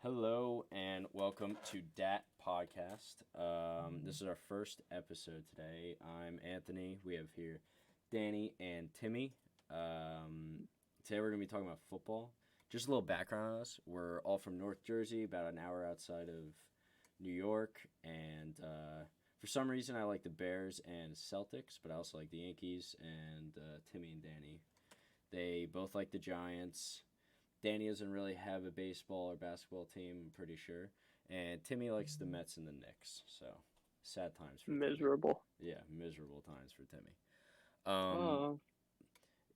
Hello and welcome to DAT Podcast. This is our first episode today. I'm Anthony. We have here Danny and Timmy. Today we're going to be talking about football. Just a little background on us. We're all from North Jersey, about an hour outside of New York. And for some reason I like the Bears and Celtics, but I also like the Yankees. And Timmy and Danny, they both like the Giants. Danny doesn't really have a baseball or basketball team, I'm pretty sure. And Timmy likes the Mets and the Knicks. So, sad times for Miserable. Timmy. Yeah, miserable times for Timmy. Oh,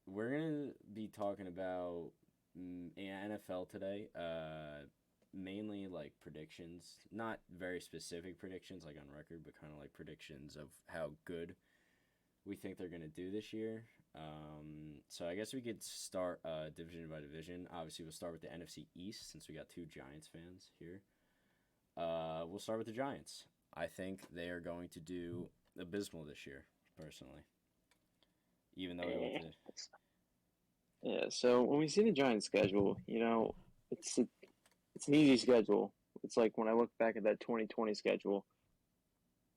We're going to be talking about NFL today. Mainly like predictions. Not very specific predictions like on record, but kind of like predictions of how good we think they're going to do this year. So I guess we could start division by division. Obviously, we'll start with the NFC East since we got two Giants fans here. We'll start with the Giants. I think they are going to do abysmal this year, personally. Even though we went to... yeah. So when we see the Giants' schedule, it's an easy schedule. It's like when I look back at that 2020 schedule,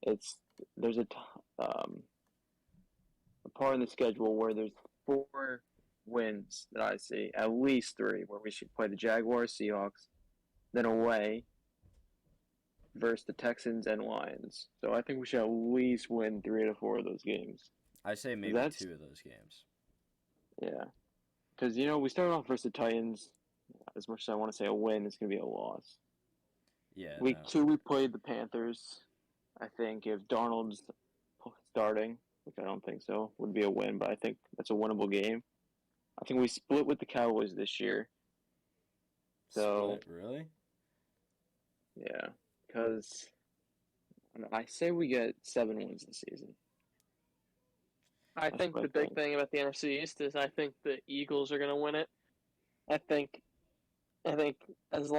it's there's a part in the schedule where there's 4 wins that I see, at least 3, where we should play the Jaguars, Seahawks, then away versus the Texans and Lions. So I think we should at least win 3 to 4 of those games. I say maybe That's 2 of those games. Yeah, because we started off versus the Titans. As much as I want to say a win, it's going to be a loss. Yeah, Week no. 2, we played the Panthers. I think if Darnold's starting, which I don't think so, would be a win, but I think that's a winnable game. I think we split with the Cowboys this year. So, Split? Really? yeah, because I say we get 7 wins this season. I That's think what the I big think. thing about the NFC East is I think the Eagles are going to win it. I think as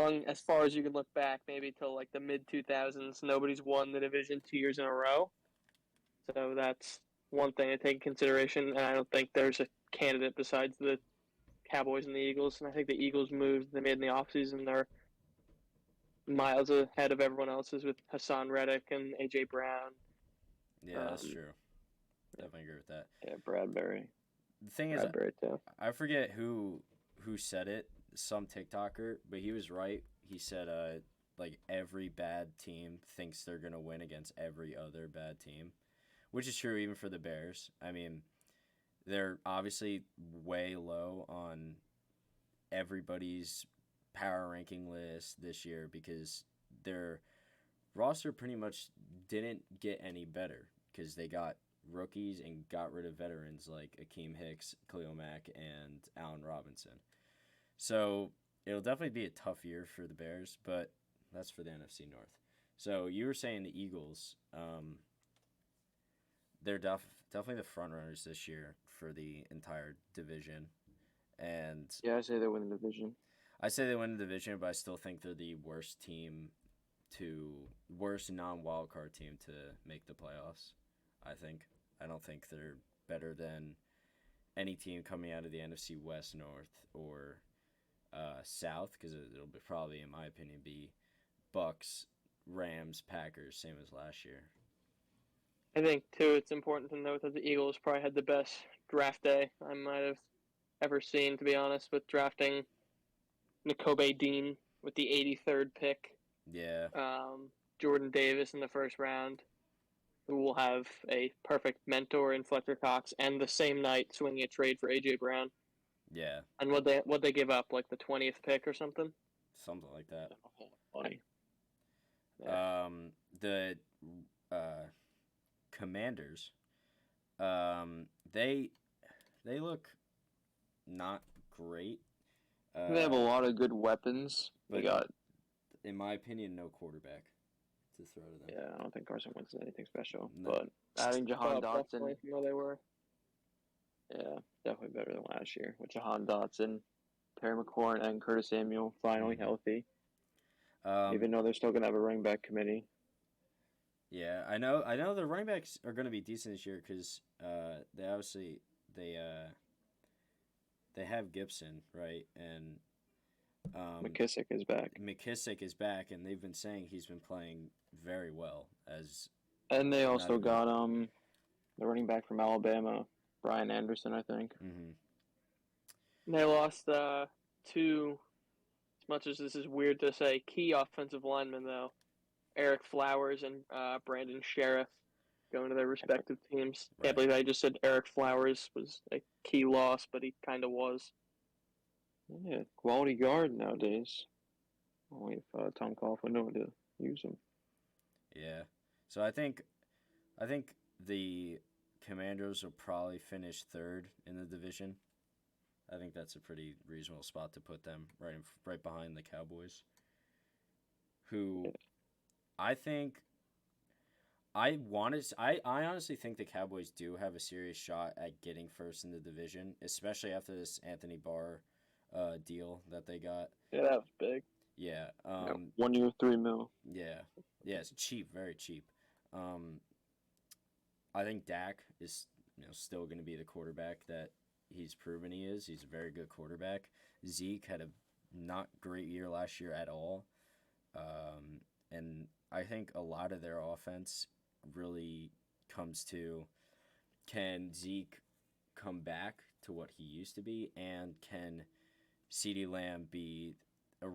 far as you can look back, maybe till like the mid 2000s, nobody's won the division 2 years in a row. So that's one thing to take into consideration. And I don't think there's a candidate besides the Cowboys and the Eagles. And I think the Eagles moves they made in the offseason, they're miles ahead of everyone else's with Hassan Reddick and AJ Brown. Yeah, that's Um, true. Definitely agree with that. Yeah, Bradbury. The thing is, Bradbury, too. I forget who said it, some TikToker, but he was right. He said like every bad team thinks they're going to win against every other bad team, which is true even for the Bears. I mean, they're obviously way low on everybody's power ranking list this year because their roster pretty much didn't get any better because they got rookies and got rid of veterans like Akeem Hicks, Khalil Mack, and Allen Robinson. So it'll definitely be a tough year for the Bears, but that's for the NFC North. So you were saying the Eagles, they're definitely the front runners this year for the entire division. And Yeah, I say they win the division. I say they win the division, but I still think they're the worst non-wild card team to make the playoffs. I don't think they're better than any team coming out of the NFC West, North, or South, because probably, in my opinion, be Bucks, Rams, Packers, same as last year. I think, too, it's important to note that the Eagles probably had the best draft day I might have ever seen, to be honest, with drafting N'Kobe Dean with the 83rd pick, Yeah, Jordan Davis in the first round, who will have a perfect mentor in Fletcher Cox, and the same night swinging a trade for A.J. Brown. yeah, And what they give up, like the 20th pick or something? something like that. Funny. Yeah. The Commanders, they look not great. They have a lot of good weapons. They But got, in my opinion, no quarterback to throw to them. yeah, I don't think Carson Wentz is anything special. No. But adding Jahan Definitely Dotson, from where they were. yeah, definitely better than last year. With Jahan Dotson, Terry McLaurin, and Curtis Samuel finally healthy. Even though they're still going to have a running back committee. Yeah, I know the running backs are going to be decent this year because they have Gibson, right, and McKissick is back. McKissick is back, and they've been saying he's been playing very well. And they also even- got the running back from Alabama, Brian Anderson, I think. They lost two, as much as this is weird to say, key offensive linemen, though. Eric Flowers and Brandon Sheriff going to their respective teams. Right. Can't believe I just said Eric Flowers was a key loss, but he kind of was. Yeah, quality guard nowadays. Only if Tom Coughlin knew to use him. Yeah. So I think the Commandos will probably finish third in the division. I think that's a pretty reasonable spot to put them, right behind the Cowboys, who I think I honestly think the Cowboys do have a serious shot at getting first in the division, especially after this Anthony Barr deal that they got. Yeah, that was big. Yeah. 1 year, $3 million. Yeah. Yeah, it's cheap, very cheap. I think Dak is still going to be the quarterback that he's proven he is. He's a very good quarterback. Zeke had a not great year last year at all. And I think a lot of their offense really comes to, can Zeke come back to what he used to be, and can CeeDee Lamb be a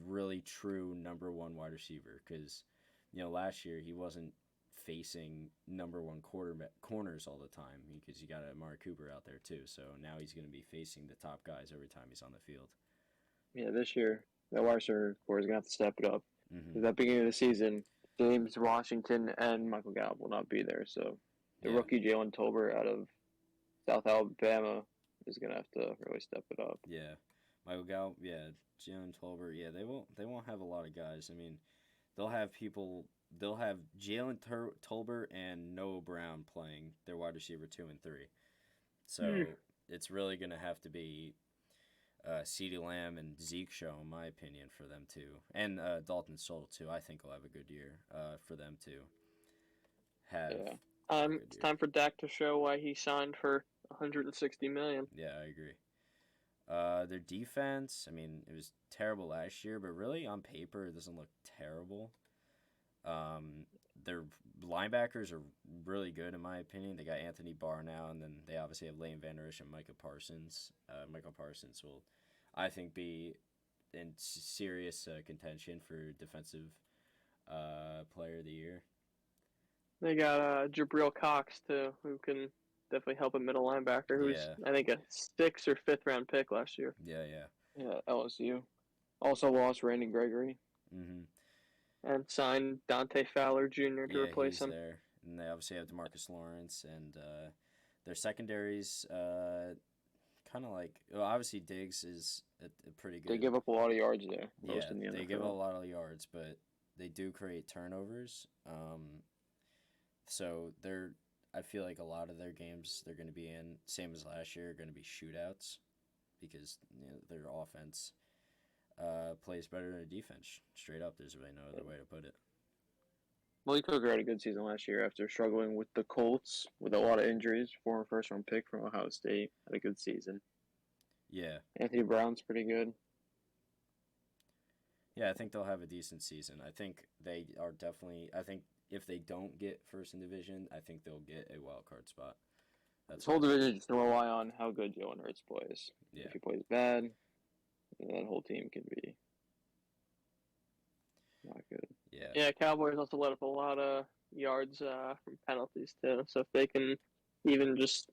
really true number one wide receiver? Because last year he wasn't facing number one corners all the time, because you got Amari Cooper out there too. So now he's going to be facing the top guys every time he's on the field. Yeah, this year that wide receiver core is gonna have to step it up. Mm-hmm. At the beginning of the season, James Washington and Michael Gallup will not be there, so the rookie Jalen Tolbert out of South Alabama is gonna have to really step it up. Yeah, Michael Gallup. Yeah, Jalen Tolbert. Yeah, they won't have a lot of guys. I mean, they'll have people. They'll have Jalen Tolbert and Noah Brown playing their wide receiver 2 and 3. So it's really gonna have to be CeeDee Lamb and Zeke show, in my opinion, for them too, and Dalton Schultz too. I think will have a good year for them to have. Yeah. It's time for Dak to show why he signed for $160 million. Yeah, I agree. Their defense, I mean, it was terrible last year, but really on paper it doesn't look terrible. Their linebackers are really good, in my opinion. They got Anthony Barr now, and then they obviously have Lane Van Der Esch and Micah Parsons. Michael Parsons will, I think, be in serious contention for Defensive Player of the Year. They got Jabril Cox, too, who can definitely help a middle linebacker, who's, I think, a 6th or 5th round pick last year. Yeah, LSU. Also lost Randy Gregory. Mm-hmm. And signed Dante Fowler Jr. to replace him. There. And they obviously have DeMarcus Lawrence, and their secondaries kind of like, well, obviously Diggs is a pretty good. They give up a lot of yards there. They give up a lot of yards, but they do create turnovers. So I feel like a lot of their games they're going to be in, same as last year, are going to be shootouts, because their offense plays better than their defense. Straight up, there's really no other way to put it. Malik Hooker had a good season last year after struggling with the Colts with a lot of injuries. Former first-round pick from Ohio State had a good season. Yeah. Anthony Brown's pretty good. Yeah, I think they'll have a decent season. I think they are definitely. I think if they don't get first in division, I think they'll get a wild card spot. This whole division is going to rely on how good Jalen Hurts plays. Yeah. If he plays bad, that whole team can be not good. Yeah, Cowboys also let up a lot of yards from penalties, too. So if they can even just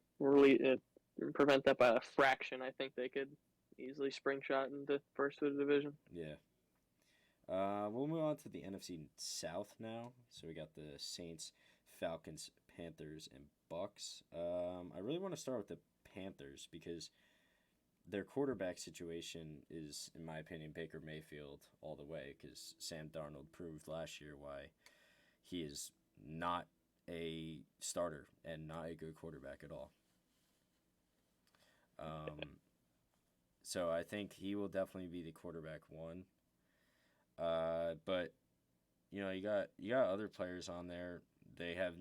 prevent that by a fraction, I think they could easily spring shot into first of the division. Yeah. We'll move on to the NFC South now. So we got the Saints, Falcons, Panthers, and Bucks. I really want to start with the Panthers because their quarterback situation is, in my opinion, Baker Mayfield all the way, because Sam Darnold proved last year why he is not a starter and not a good quarterback at all. So I think he will definitely be the quarterback one. But you got other players on there. They have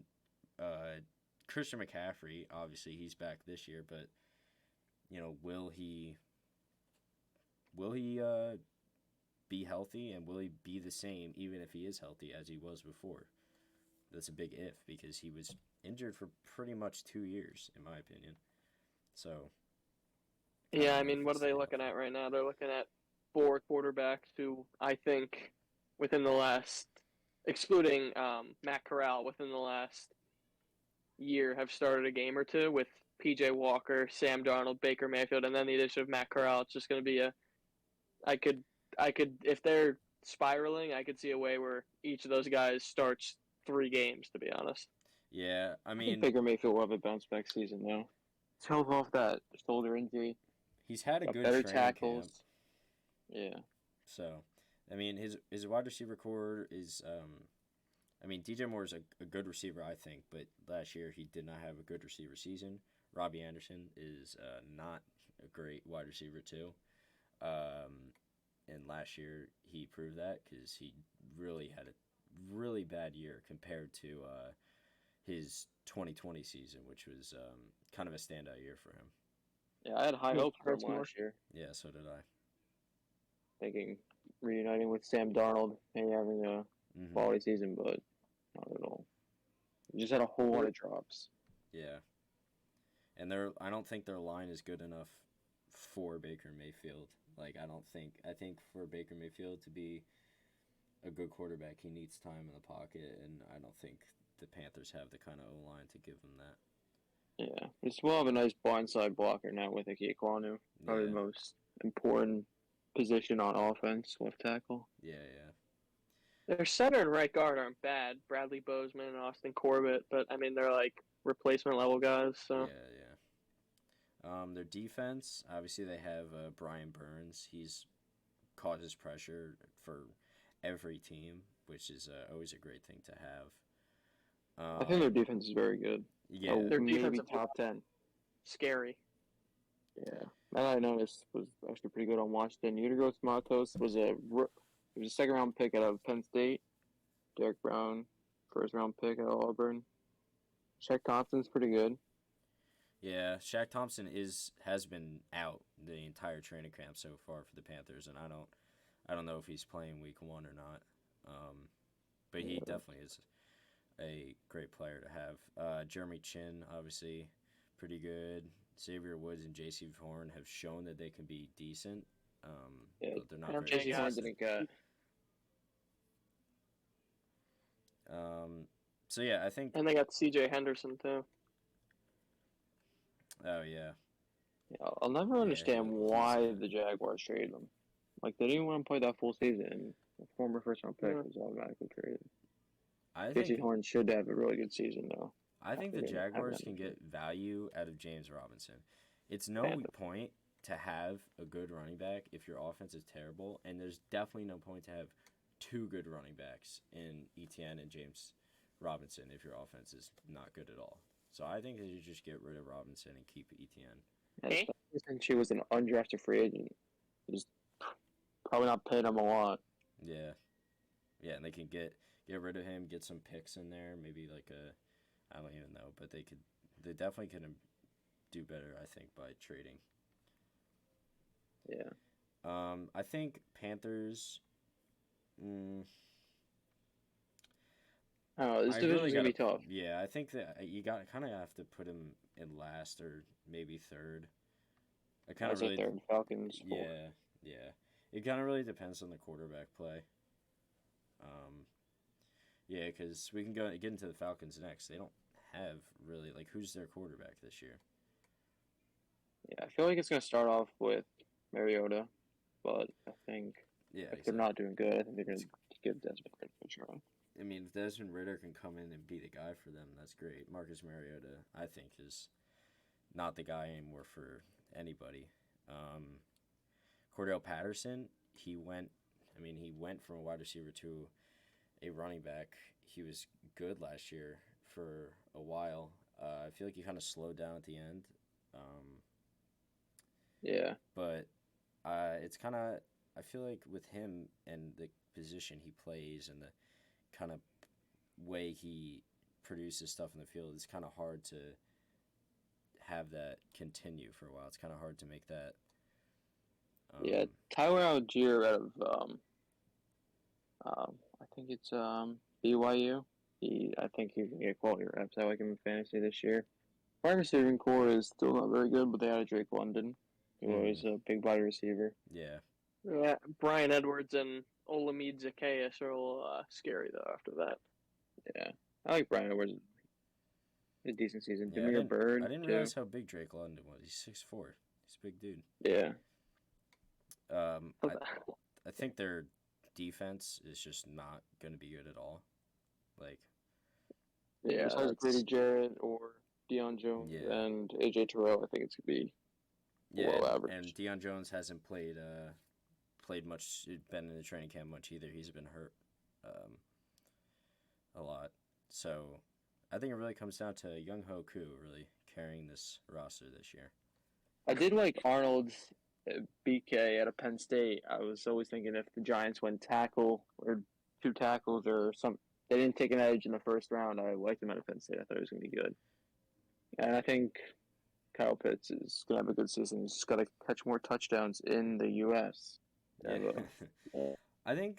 Christian McCaffrey. Obviously, he's back this year, but will he will he be healthy, and will he be the same even if he is healthy as he was before? That's a big if, because he was injured for pretty much 2 years, in my opinion. So. Yeah, I mean, what are they looking at right now? They're looking at 4 quarterbacks who I think within the last, excluding Matt Corral, within the last year have started a game or two with P.J. Walker, Sam Darnold, Baker Mayfield, and then the addition of Matt Corral. It's just going to be I could, if they're spiraling, I could see a way where each of those guys starts 3 games, to be honest. Yeah, I I think mean, Baker Mayfield will have a bounce back season though. He's held off that shoulder injury. he's had a Got good better training tackles. camp. Yeah. So, I mean, his wide receiver core is, I mean, DJ Moore is a good receiver, I think, but last year he did not have a good receiver season. Robbie Anderson is not a great wide receiver, too. And last year he proved that because he really had a really bad year compared to his 2020 season, which was kind of a standout year for him. Yeah, I had high hopes for him Hurts more. last year, Yeah, so did I. thinking reuniting with Sam Darnold and having a Mm-hmm. quality season, but not at all. He just had a whole lot of drops. Yeah. And I don't think their line is good enough for Baker Mayfield. Like, I think for Baker Mayfield to be a good quarterback, he needs time in the pocket, and I don't think the Panthers have the kind of O-line to give him that. Yeah, we still have a nice blindside blocker now with Ike Ekwonu. Probably Yeah. the most important position on offense, left tackle. Yeah, yeah. Their center and right guard aren't bad. Bradley Bozeman and Austin Corbett, but I mean they're like replacement level guys. So Yeah. Their defense, obviously they have Brian Burns. He's causes pressure for every team, which is always a great thing to have. I think their defense is very good. Yeah. Their Maybe defensive top 10. scary. Yeah, that I noticed was actually pretty good on Washington. Udigos Matos was a second round pick out of Penn State. Derek Brown, first round pick out of Auburn. Shaq Thompson's pretty good. Yeah, Shaq Thompson has been out the entire training camp so far for the Panthers, and I don't know if he's playing week 1 or not. But he definitely is a great player to have. Jeremy Chin, obviously, pretty good. Xavier Woods and J.C. Horn have shown that they can be decent. But they're not very J.C. Horn consistent. didn't get. So yeah, I think. And they got C.J. Henderson too. Oh yeah. Yeah, I'll never understand he's why the Jaguars traded him. Like, they didn't want to play that full season, and the former first-round pick was automatically traded. J.C. Horn should have a really good season, though. I think the Jaguars can get value out of James Robinson. It's no point to have a good running back if your offense is terrible, and there's definitely no point to have 2 good running backs in Etienne and James Robinson if your offense is not good at all. So I think they should just get rid of Robinson and keep Etienne. Hey? Since she was an undrafted free agent, just probably not paying him a lot. Yeah. Yeah, and they can get rid of him, get some picks in there, maybe like I don't even know, but they definitely could do better, I think, by trading. Yeah. I think Panthers. Oh, this division's gonna be tough. Yeah, I think that you kind of have to put him in last or maybe third. I kind of really third Falcons. Yeah. It kind of really depends on the quarterback play. Yeah, because we can get into the Falcons next. They don't have really who's their quarterback this year. Yeah, I feel like it's gonna start off with Mariota, but I think if they're not doing good, I think they're gonna give Desmond Ritter a try. I mean, if Desmond Ritter can come in and be the guy for them, that's great. Marcus Mariota, I think, is not the guy anymore for anybody. Cordell Patterson, he went from a wide receiver to a running back. He was good last year for a while. I feel like he kind of slowed down at the end. Yeah. But it's kind of, I feel like with him and the position he plays and the kind of way he produces stuff in the field, it's kind of hard to have that continue for a while. It's kind of hard to make that Yeah, Tyler Algier out of I think it's BYU. I think he's gonna get quality reps. I like him in fantasy this year. Wide receiving core is still not very good, but they added Drake London, who is a big body receiver. Yeah. Yeah, Brian Edwards and Olamide Zacchaeus are a little scary though. After that, Yeah, I like Brian Edwards. A decent season. Yeah, Demir Bird. I didn't realize how big Drake London was. He's 6'4". He's a big dude. Yeah. I think their defense is just not going to be good at all. Like, yeah, besides Grady Jarrett or Deion Jones and AJ Terrell, I think it's gonna be below average. And Deion Jones hasn't played much, been in the training camp much either. He's been hurt a lot. So I think it really comes down to Young Ho Koo really carrying this roster this year. I did like Arnold's BK out of Penn State. I was always thinking if the Giants went tackle or 2 tackles or some, they didn't take an edge in the first round. I liked him out of Penn State. I thought he was going to be good. And I think Kyle Pitts is going to have a good season. He's just got to catch more touchdowns in the U.S. Yeah. I think...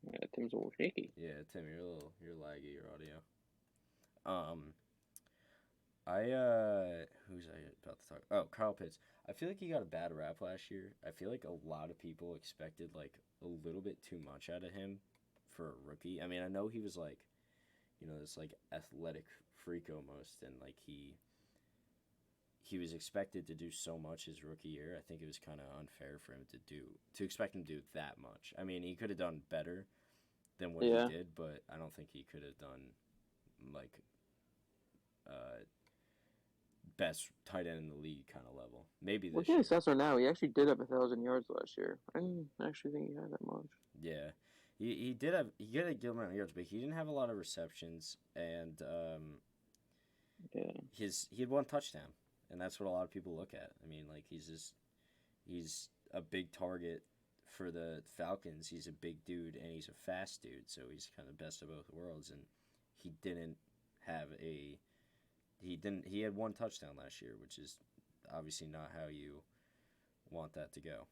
Yeah, Tim's a little shaky. Yeah, Tim, you're laggy, your audio. Who's I about to talk? Oh, Kyle Pitts. I feel like he got a bad rap last year. I feel like a lot of people expected like a little bit too much out of him for a rookie. I mean, I know he was like, this like athletic freak almost, and like he was expected to do so much his rookie year. I think it was kind of unfair for him to expect him to do that much. I mean, he could have done better than what he did, but I don't think he could have done like best tight end in the league kind of level. Maybe this year. Look at his assessor now. He actually did have 1,000 yards last year. I didn't actually think he had that much. Yeah. He did have a good amount of yards, but he didn't have a lot of receptions, and he had 1 touchdown, and that's what a lot of people look at. I mean, like he's a big target for the Falcons. He's a big dude and he's a fast dude, so he's kind of best of both worlds. And he had 1 touchdown last year, which is obviously not how you want that to go.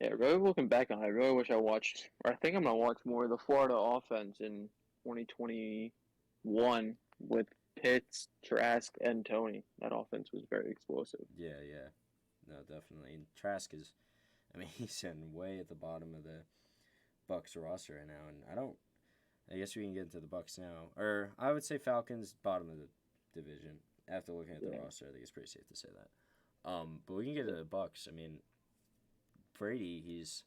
Yeah, really looking back on it, I really wish I watched, or I think I'm going to watch more of the Florida offense in 2021 with Pitts, Trask, and Tony. That offense was very explosive. Yeah. No, definitely. And Trask is, he's sitting way at the bottom of the Bucs roster right now, and I guess we can get into the Bucs now. Or I would say Falcons, bottom of the division. After looking at the roster, I think it's pretty safe to say that. But we can get to the Bucs. Brady, he's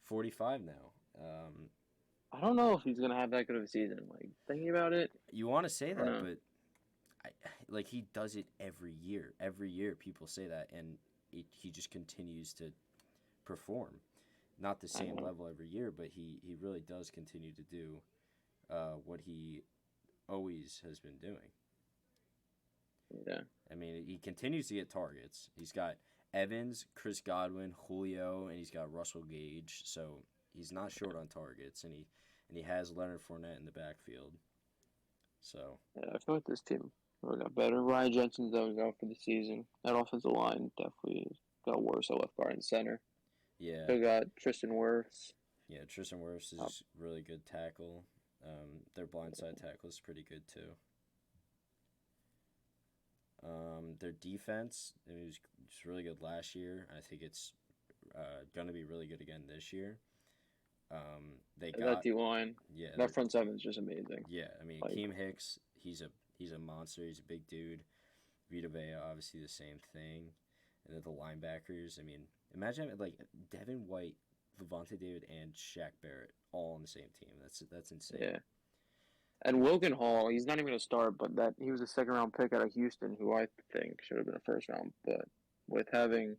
45 now. I don't know if he's going to have that good of a season. Like, thinking about it. You want to say that, but he does it every year. Every year people say that, and he just continues to perform. Not the same level every year, but he really does continue to do what he always has been doing. Yeah. He continues to get targets. He's got Evans, Chris Godwin, Julio, and he's got Russell Gage. So he's not short on targets, and he has Leonard Fournette in the backfield. So yeah, I feel like this team really got better. Ryan Jensen's out for the season. That offensive line definitely got worse at left guard and center. Yeah. Still got Tristan Wirfs. Yeah, Tristan Wirfs is really good tackle. Their blindside tackle is pretty good too. Their defense, it was just really good last year. I think it's going to be really good again this year. That D-line. Yeah. That front seven is just amazing. Yeah, Akeem Hicks, he's a monster. He's a big dude. Vita Vea, obviously the same thing. And then the linebackers, imagine like Devin White, Levante David, and Shaq Barrett all on the same team. That's insane. Yeah. And Logan Hall, he's not even going to start, but he was a second-round pick out of Houston, who I think should have been a first-round. But with having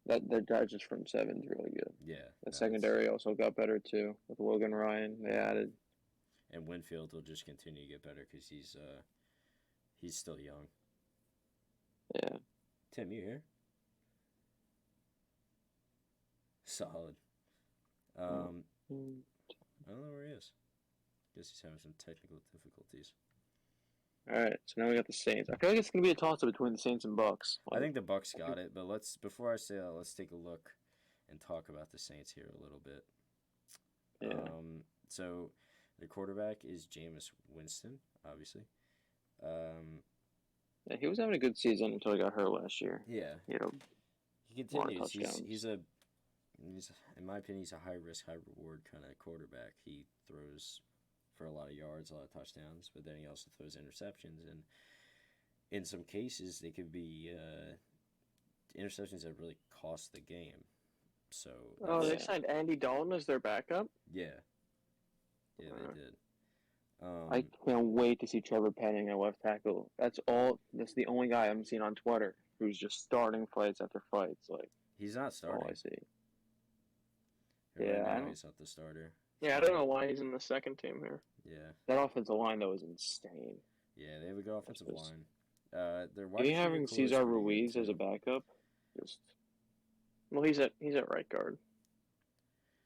that guy just from 7 is really good. Yeah. The secondary also got better, too, with Logan Ryan. They added. And Winfield will just continue to get better because he's still young. Yeah. Tim, you here? Solid. I don't know where he is. Guess he's having some technical difficulties. All right, so now we got the Saints. I feel like it's gonna be a toss-up between the Saints and Bucks. I think the Bucks got it, but before I say that, let's take a look and talk about the Saints here a little bit. Yeah. So their quarterback is Jameis Winston, obviously. Yeah, he was having a good season until he got hurt last year. Yeah. You know, He continues. He's in my opinion, he's a high risk, high reward kind of quarterback. He throws for a lot of yards, a lot of touchdowns, but then he also throws interceptions, and in some cases they could be interceptions that really cost the game. So they signed Andy Dalton as their backup. Yeah, they did. I can't wait to see Trevor Penning at left tackle. That's the only guy I'm seeing on Twitter who's just starting fights after fights. Like, he's not starting. all I see. Right Yeah, now he's not the starter. Yeah, I don't know why he's in the second team here. Yeah, that offensive line though is insane. yeah, they have a good offensive line. Their Are you having Cesar Ruiz as a backup? Well, he's at right guard.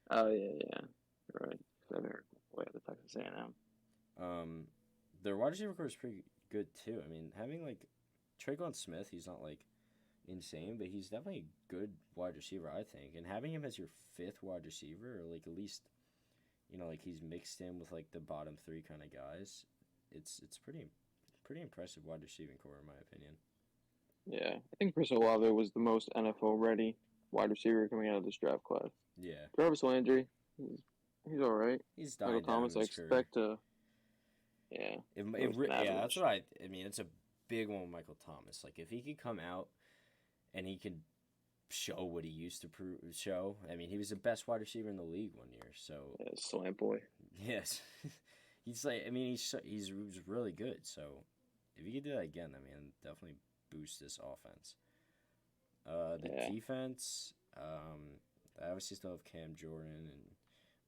Oh yeah, right. I've heard way at the Texas A&M. Their wide receiver core is pretty good too. I mean, having like Tre'Quan Smith, he's not like insane, but he's definitely a good wide receiver, I think. And having him as your fifth wide receiver, or like at least, like he's mixed in with like the bottom three kind of guys, it's pretty impressive wide receiving core in my opinion. Yeah, I think Chris Olave was the most NFL ready wide receiver coming out of this draft class. Yeah, Travis Landry, he's all right. He's dying Michael Thomas, I expect to. Yeah. That's what I mean. It's a big one with Michael Thomas. Like, if he could come out and he could show what he used to show. I mean, he was the best wide receiver in the league one year. So yeah, slant boy. Yes, he's like. I mean, he's really good. So if he could do that again, I mean, definitely boost this offense. Defense. I obviously still have Cam Jordan and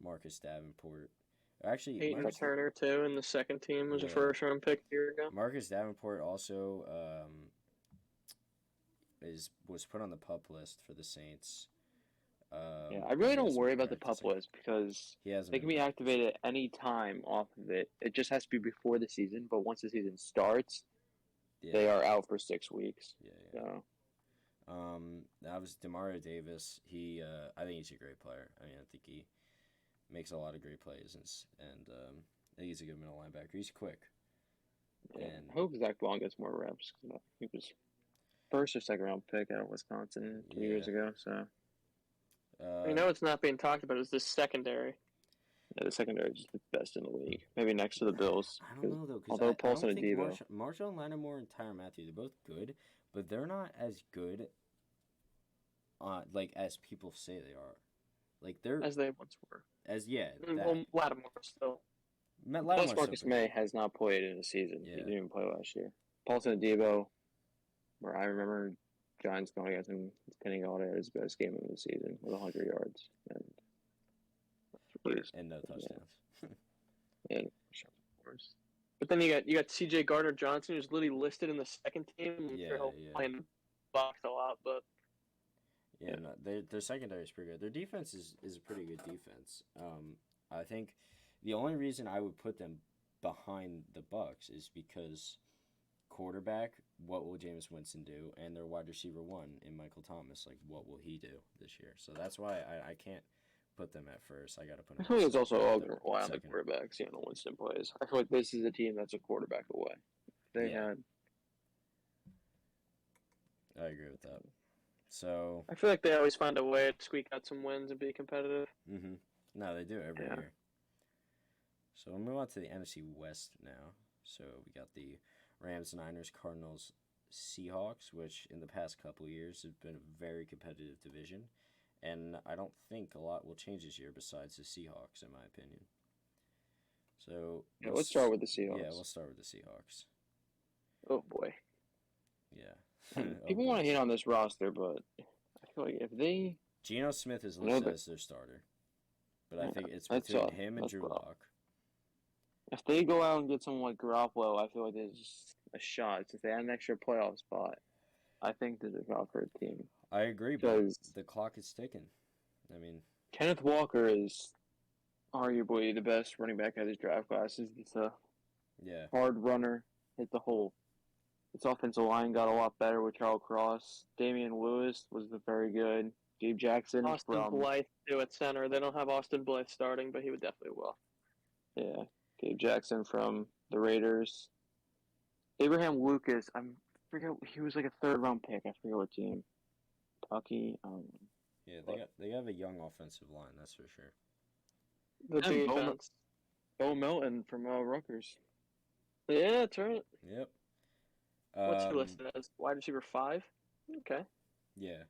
Marcus Davenport. Actually, Peyton Turner too in the second team was a first round pick a year ago. Marcus Davenport also was put on the PUP list for the Saints. I really don't worry about the PUP list because they can be activated at any time off of it. It just has to be before the season. But once the season starts, they are out for 6 weeks. Yeah. So. That was Demario Davis. I think he's a great player. I mean, I think he makes a lot of great plays, and I think he's a good middle linebacker. He's quick. Yeah. And I hope Zach Bond gets more reps. He was first or second round pick out of Wisconsin 2 years ago. So it's not being talked about is the secondary. Yeah, the secondary is the best in the league. Maybe next to the Bills. I don't know though, although Paulson and Debo, Marshall Lattimore and Tyrann Mathieu, they're both good, but they're not as good. Like as people say they are, like they're as they once were. Well, Lattimore still. Plus Marcus May has not played in a season. Yeah. He didn't even play last year. Paulson and Debo, where I remember Giants going against him, Kenny Galladay had his best game of the season with 100 yards and no touchdowns. Yeah. And of course. But then you got C.J. Gardner-Johnson, who's literally listed in the second team. He'll play in the box a lot, but. Yeah, no, their secondary is pretty good. Their defense is a pretty good defense. I think the only reason I would put them behind the Bucks is because quarterback, what will Jameis Winston do, and their wide receiver one in Michael Thomas, like what will he do this year? So that's why I can't put them at first. I got to put them. I think it's also all going to rely on the quarterbacks. Winston plays. I feel like this is a team that's a quarterback away. I agree with that. So I feel like they always find a way to squeak out some wins and be competitive. Mm-hmm. No, they do every year. So we'll move on to the NFC West now. So we got the Rams, Niners, Cardinals, Seahawks, which in the past couple of years have been a very competitive division. And I don't think a lot will change this year besides the Seahawks, in my opinion. So let's start with the Seahawks. Yeah, we'll start with the Seahawks. Oh, boy. Yeah. People want to hate on this roster, but I feel like if they... Geno Smith is listed as their starter. But I think it's between him and Drew Lock. If they go out and get someone like Garoppolo, I feel like there's a shot. If they had an extra playoff spot, I think there's a shot for a team. I agree, but the clock is ticking. I mean... Kenneth Walker is arguably the best running back out of this draft class. He's a hard runner. its offensive line got a lot better with Charles Cross. Damian Lewis was very good. Gabe Jackson Austin from Blythe too at center. They don't have Austin Blythe starting, but he would definitely will. yeah, Gabe Jackson from the Raiders. Abraham Lucas, I forget he was like a third round pick. I forget what team. Kentucky. Yeah, they have a young offensive line, that's for sure. The And defense. Bo Melton from Rutgers. Yeah, that's right. Yep. What's he listed as? Wide receiver 5? Okay. Yeah.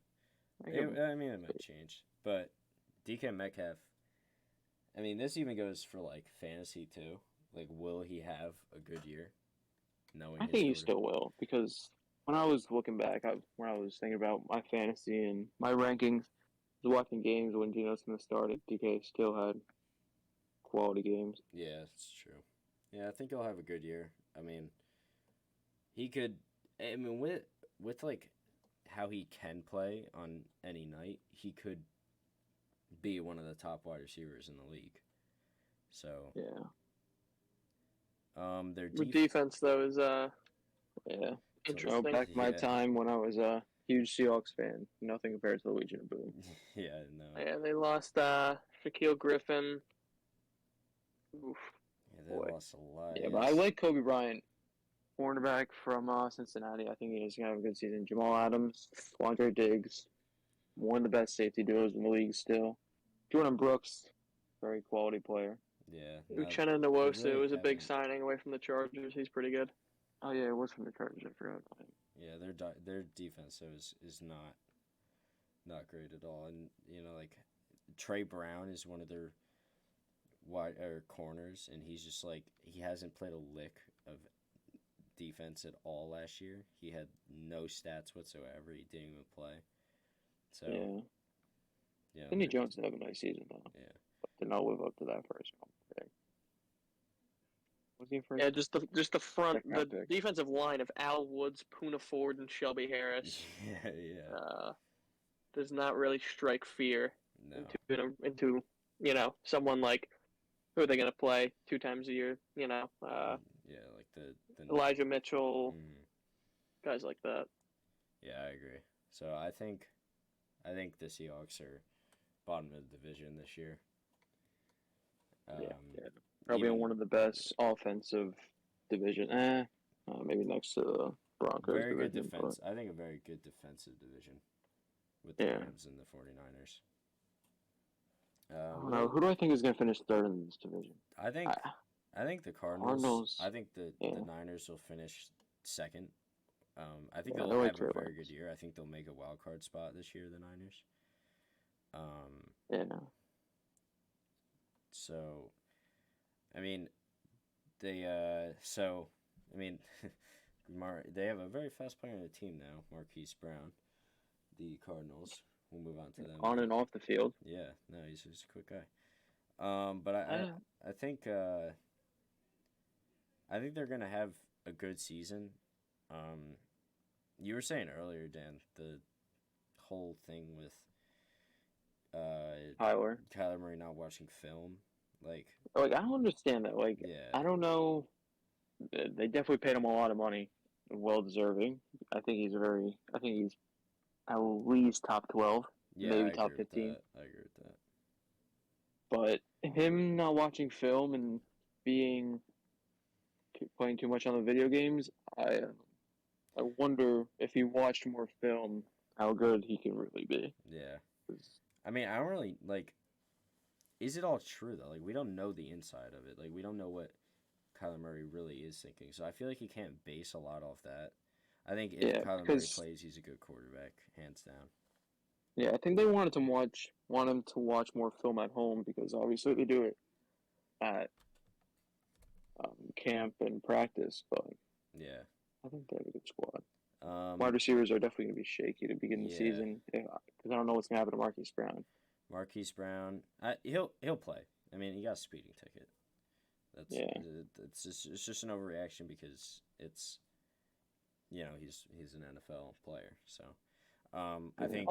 I give him- I mean, it might change, but DK Metcalf. I mean, this even goes for like fantasy too. Like, will he have a good year? Knowing I his think he quarter- still will because when I was looking back, when I was thinking about my fantasy and my rankings, I was watching games when Geno Smith started. DK still had quality games. Yeah, it's true. Yeah, I think he'll have a good year. I mean, he could. I mean, with like how he can play on any night, he could be one of the top wide receivers in the league. So, Yeah, their The defense though is yeah. interesting. Back my Yeah. time when I was a huge Seahawks fan, nothing compares to the Legion of Boom. yeah, no, Yeah, they lost Shaquille Griffin. Oof. yeah, they boy. lost a lot. Yeah, but I like Kobe Bryant, cornerback from Cincinnati. I think he's gonna have a good season. Jamal Adams, Quandre Diggs, one of the best safety duos in the league still. Jordan Brooks, very quality player. Yeah, no, Uchenna Nwosu really was a big haven't. signing away from the Chargers. He's pretty good. Oh yeah, it was from the Chargers. I forgot about him. Yeah, their defense though is not great at all, and like Trey Brown is one of their wide corners, and he's just like he hasn't played a lick of defense at all last year. He had no stats whatsoever. He didn't even play. So Yeah. Sidney Jones did have a nice season though. Yeah. But did not live up to that first round pick. Was he a first? Yeah, just the front, Second the round pick. defensive line of Al Woods, Poona Ford, and Shelby Harris Yeah. does not really strike fear No. into someone like who are they going to play 2 times a year? Yeah, like the Elijah Mitchell, guys like that. Yeah, I agree. So I think the Seahawks are bottom of the division this year. Yeah. Probably in one of the best offensive division. Maybe next to the Broncos. Very good division, defense. I think a very good defensive division with the Rams and the 49ers. I don't know. Who do I think is going to finish third in this division? I think the Cardinals. I think the Niners will finish second. I think they'll have a very good year. I think they'll make a wild card spot this year, the Niners. So, I mean, they they have a very fast player on the team now, Marquise Brown. The Cardinals. We'll move on to them. On and off the field. Yeah, no, he's a quick guy. But I think they're gonna have a good season. You were saying earlier, Dan, the whole thing with Kyler Murray not watching film, like I don't understand that. I don't know. They definitely paid him a lot of money, well deserving. I think he's at least top 12, maybe top 15. I agree with that. But him not watching film and playing too much on the video games, I wonder if he watched more film, how good he can really be. Yeah. I mean, I don't really, is it all true, though? Like, we don't know the inside of it. Like, we don't know what Kyler Murray really is thinking. So I feel like he can't base a lot off that. I think if Kyler Murray plays, he's a good quarterback, hands down. Yeah, I think they want him to watch more film at home because obviously they do it at camp and practice, but yeah, I think they have a good squad. Wide receivers are definitely going to be shaky to begin the season because I don't know what's going to happen to Marquise Brown. Marquise Brown, he'll play. I mean, he got a speeding ticket. It's just an overreaction because it's he's an NFL player. So I think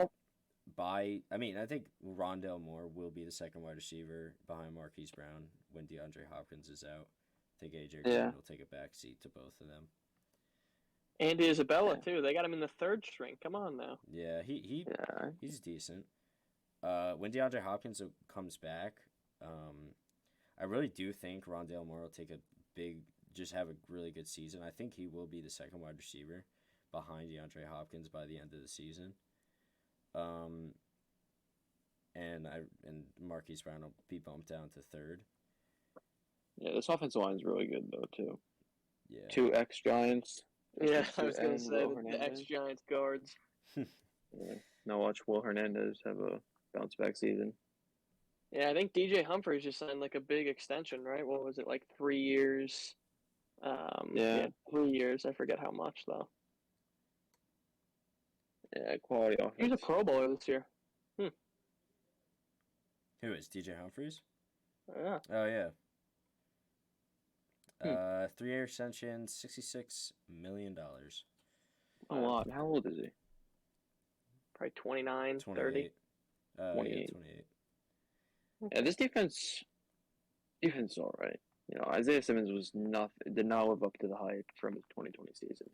I think Rondale Moore will be the second wide receiver behind Marquise Brown when DeAndre Hopkins is out. I think AJ Green will take a back seat to both of them. Andy Isabella Yeah. too. They got him in the third string. Come on now. Yeah, Yeah. he's decent. When DeAndre Hopkins comes back, I really do think Rondale Moore will just have a really good season. I think he will be the second wide receiver behind DeAndre Hopkins by the end of the season. And Marquise Brown will be bumped down to third. Yeah, this offensive line is really good though too. Yeah. 2 ex-Giants. Yeah, I was gonna and say Will the Hernandez. ex-Giants guards. Yeah. Now watch Will Hernandez have a bounce back season. Yeah, I think DJ Humphries just signed like a big extension, right? What was it, like 3 years? Yeah. 3 years. I forget how much though. Yeah, quality offense. He was a Pro Bowler this year. Who is DJ Humphries? Yeah. Oh yeah. 3-year extension, $66 million. A lot. How old is he? Probably 29, 30. 28. 28. 28. Yeah, this defense is all right. Isaiah Simmons did not live up to the hype from his 2020 season.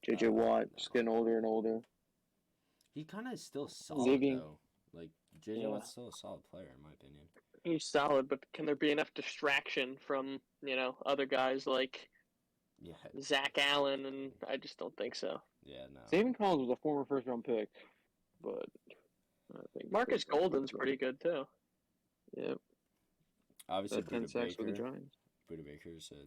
JJ Watt just getting older and older. He kind of still solid though. Like JJ Watt's still a solid player in my opinion. He's solid, but can there be enough distraction from other guys like Zach Allen? And I just don't think so. Yeah, no. Stephen Collins was a former first-round pick, but I think Marcus Golden's pretty good too. Yep. Obviously, 10 sacks with the Giants. Buda Baker's a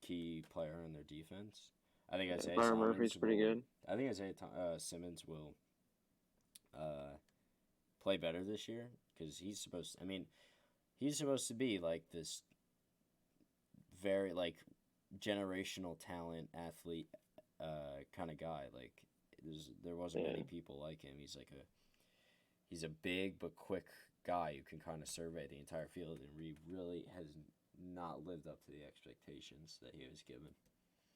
key player on their defense. I think Isaiah Byron Murphy's pretty good. I think Isaiah Simmons will play better this year because he's supposed to be like this very like generational talent athlete kind of guy. Like there wasn't many people like him. He's a big but quick guy who can kind of survey the entire field, and he really has not lived up to the expectations that he was given.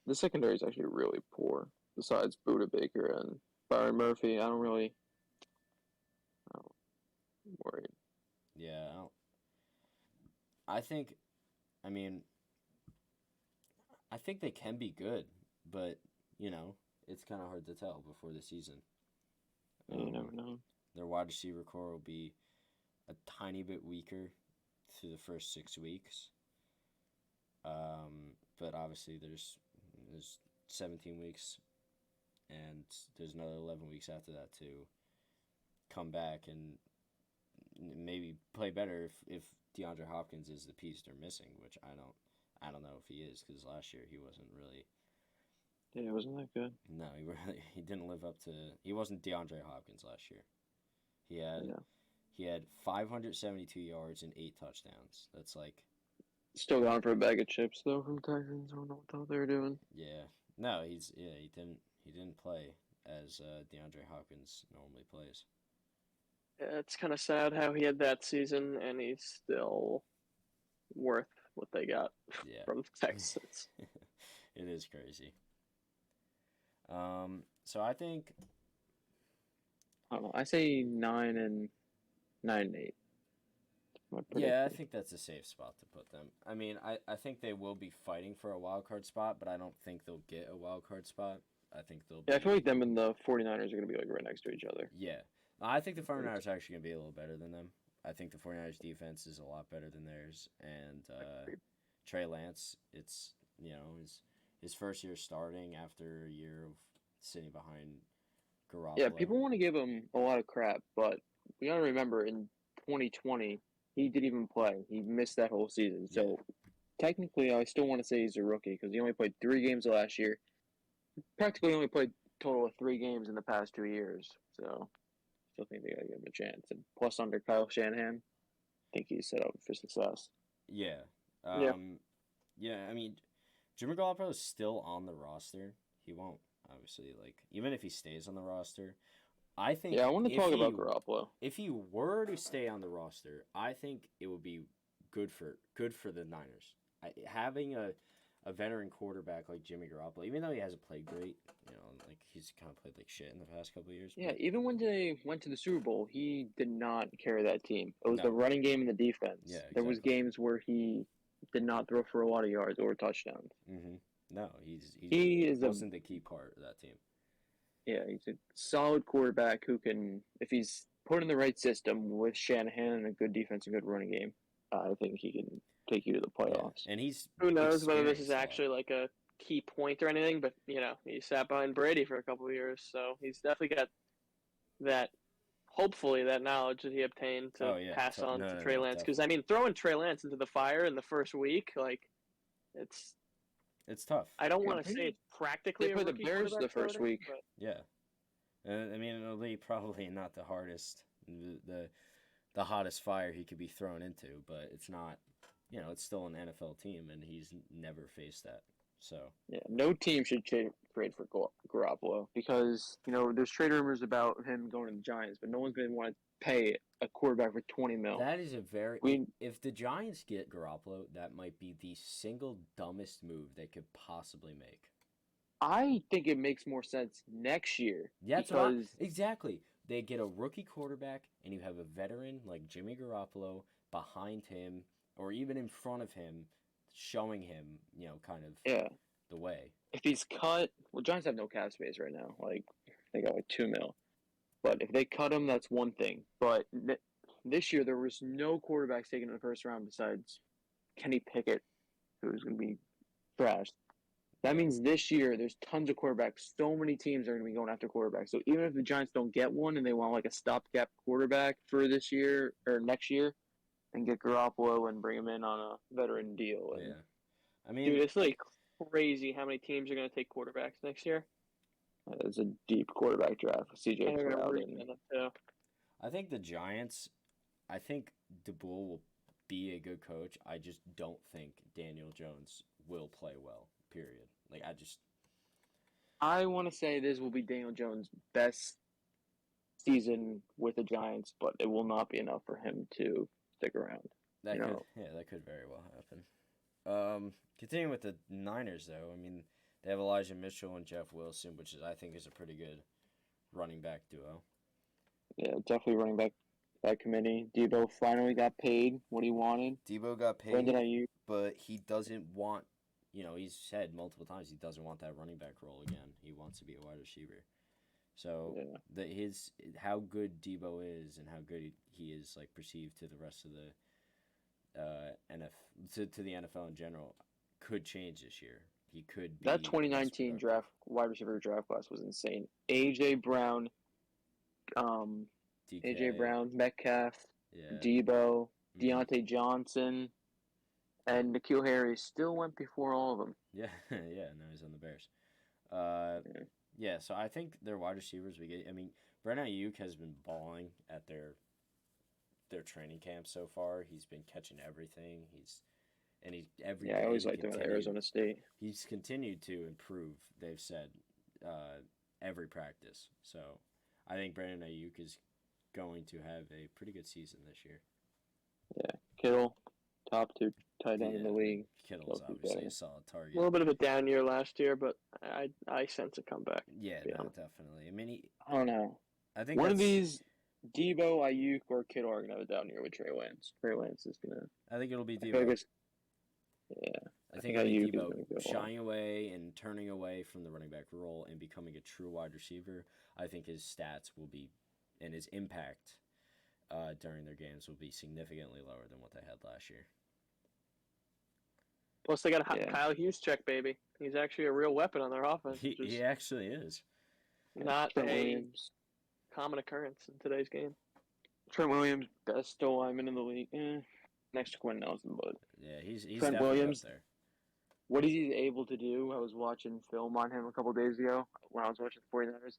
The secondary is actually really poor. Besides Buda Baker and Byron Murphy, I'm worried. Yeah, I think they can be good, but it's kind of hard to tell before the season. You never know. Their wide receiver core will be a tiny bit weaker through the first 6 weeks. But obviously there's 17 weeks, and there's another 11 weeks after that to come back and maybe play better if DeAndre Hopkins is the piece they're missing, which I don't know if he is, because last year he wasn't really. Yeah, it wasn't that good. No, he didn't live up to. He wasn't DeAndre Hopkins last year. He had 572 yards and 8 touchdowns. That's like. Still gone for a bag of chips though from Texans. I don't know what they were doing. Yeah, no, he didn't play as DeAndre Hopkins normally plays. Yeah, it's kind of sad how he had that season and he's still worth what they got from the Texans. It is crazy. So I think. I don't know. I say 9-8. Yeah, I think that's a safe spot to put them. I mean, I think they will be fighting for a wild card spot, but I don't think they'll get a wild card spot. I think they'll. Yeah, I feel like them and the 49ers are going to be like right next to each other. Yeah. I think the 49ers are actually going to be a little better than them. I think the 49ers defense is a lot better than theirs. And Trey Lance, it's, his first year starting after a year of sitting behind Garoppolo. Yeah, people want to give him a lot of crap, but we got to remember in 2020, he didn't even play. He missed that whole season. So technically, I still want to say he's a rookie because he only played 3 games last year. Practically only played a total of 3 games in the past 2 years. So still think they got to give him a chance. And plus, under Kyle Shanahan, I think he's set up for success. Yeah. Yeah, I mean, Jimmy Garoppolo is still on the roster. He won't, obviously, even if he stays on the roster, I think... Yeah, I want to talk about Garoppolo. If he were to stay on the roster, I think it would be good for the Niners. Having a veteran quarterback like Jimmy Garoppolo, even though he hasn't played great, he's kind of played like shit in the past couple of years. Yeah, even when they went to the Super Bowl, he did not carry that team. It was the running game and the defense. Yeah, exactly. There was games where he did not throw for a lot of yards or touchdowns. Mm-hmm. No, He is wasn't the key part of that team. Yeah, he's a solid quarterback who can, if he's put in the right system with Shanahan and a good defense and good running game, I think he can take you to the playoffs. Yeah. And he's Who knows whether this is experienced a lot. actually like a key point or anything, but he sat behind Brady for a couple of years, so he's definitely got that. Hopefully, that knowledge that he obtained to pass on to Trey Lance. Because throwing Trey Lance into the fire in the first week, it's tough. I don't want to say it's practically they play the Bears the first week. But... Yeah, it'll be probably not the hardest, the hottest fire he could be thrown into, but it's not. It's still an NFL team, and he's never faced that. So yeah, no team should trade for Garoppolo because there's trade rumors about him going to the Giants, but no one's going to want to pay a quarterback for $20 million. That is if the Giants get Garoppolo, that might be the single dumbest move they could possibly make. I think it makes more sense next year. Yeah, exactly. They get a rookie quarterback, and you have a veteran like Jimmy Garoppolo behind him, or even in front of him, showing him, kind of the way. If he's cut, Giants have no cap space right now. They got $2 million. But if they cut him, that's one thing. But this year, there was no quarterbacks taken in the first round besides Kenny Pickett, who's going to be trashed. That means this year, there's tons of quarterbacks. So many teams are going to be going after quarterbacks. So even if the Giants don't get one and they want a stopgap quarterback for this year or next year, and get Garoppolo and bring him in on a veteran deal. Dude, it's crazy how many teams are going to take quarterbacks next year. It's a deep quarterback draft. CJ Stroud. I think the Giants. I think DeBoer will be a good coach. I just don't think Daniel Jones will play well. Period. I want to say this will be Daniel Jones' best season with the Giants, but it will not be enough for him to stick around. That could very well happen. Continuing with the Niners, though, they have Elijah Mitchell and Jeff Wilson, which I think is a pretty good running back duo. Yeah, definitely running back that committee. Debo finally got paid what he wanted. Debo got paid, but he doesn't want, he's said multiple times he doesn't want that running back role again. He wants to be a wide receiver. So how good Debo is and how good he is perceived to the rest of the to the NFL in general could change this year. He could be that 2019 wide receiver draft class was insane. AJ Brown, Metcalf, Debo, Deontay Johnson, and N'Keal Harry still went before all of them. Yeah, no, he's on the Bears. Yeah, so I think their wide receivers Brandon Ayuk has been balling at their training camp so far. He's been catching everything. I always liked him at Arizona State. He's continued to improve, they've said, every practice. So I think Brandon Ayuk is going to have a pretty good season this year. Yeah, Kittle, top 2 tight end in the league. Kittle's obviously a solid target. A little bit of a down year last year, but I sense a comeback. Yeah, definitely. I don't know. I think one of these, Debo, Ayuk, or Kittle are going to have a down year with Trey Lance. Trey Lance is going to... I think it'll be Debo. I think Ayuk Debo shying away and turning away from the running back role and becoming a true wide receiver. I think his stats will be, and his impact during their games will be significantly lower than what they had last year. Plus, they got Kyle Juszczyk, baby. He's actually a real weapon on their offense. He actually is. Not a common occurrence in today's game. Trent Williams, best lineman in the league. Next to Quinn Nelson, but yeah, he's Trent definitely Williams up there. What he's able to do, I was watching film on him a couple days ago when I was watching the 49ers.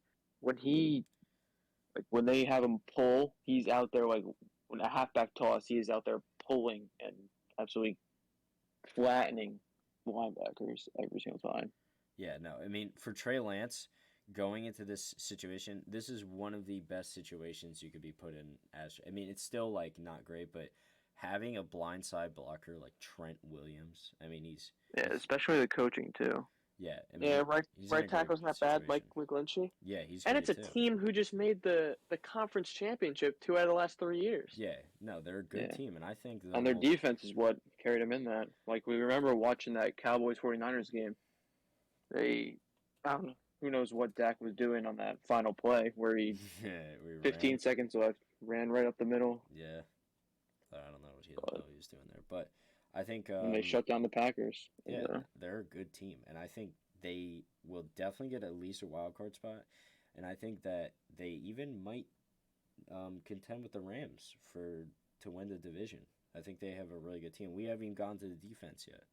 When they have him pull, he's out there when a halfback toss, he is out there pulling and absolutely flattening linebackers every single time. Yeah, no, for Trey Lance, going into this situation, this is one of the best situations you could be put in as. It's still not great, but having a blindside blocker like Trent Williams, he's especially the coaching too. Yeah, right tackle's not bad, Mike McGlinchey. Yeah, he's and it's a too. team who just made the conference championship 2 out of the last 3 years. Yeah, no, they're a good team, and I think and their defense is what carried them in that. We remember watching that Cowboys 49ers game. I don't know. Who knows what Dak was doing on that final play where he, Yeah, we 15 ran. seconds left, ran right up the middle, Yeah, I don't know what but, he was doing there, but I think and they shut down the Packers. yeah, And, they're a good team, and I think they will definitely get at least a wild card spot, and I think that they even might contend with the Rams to win the division. I think they have a really good team. We haven't even gone to the defense yet.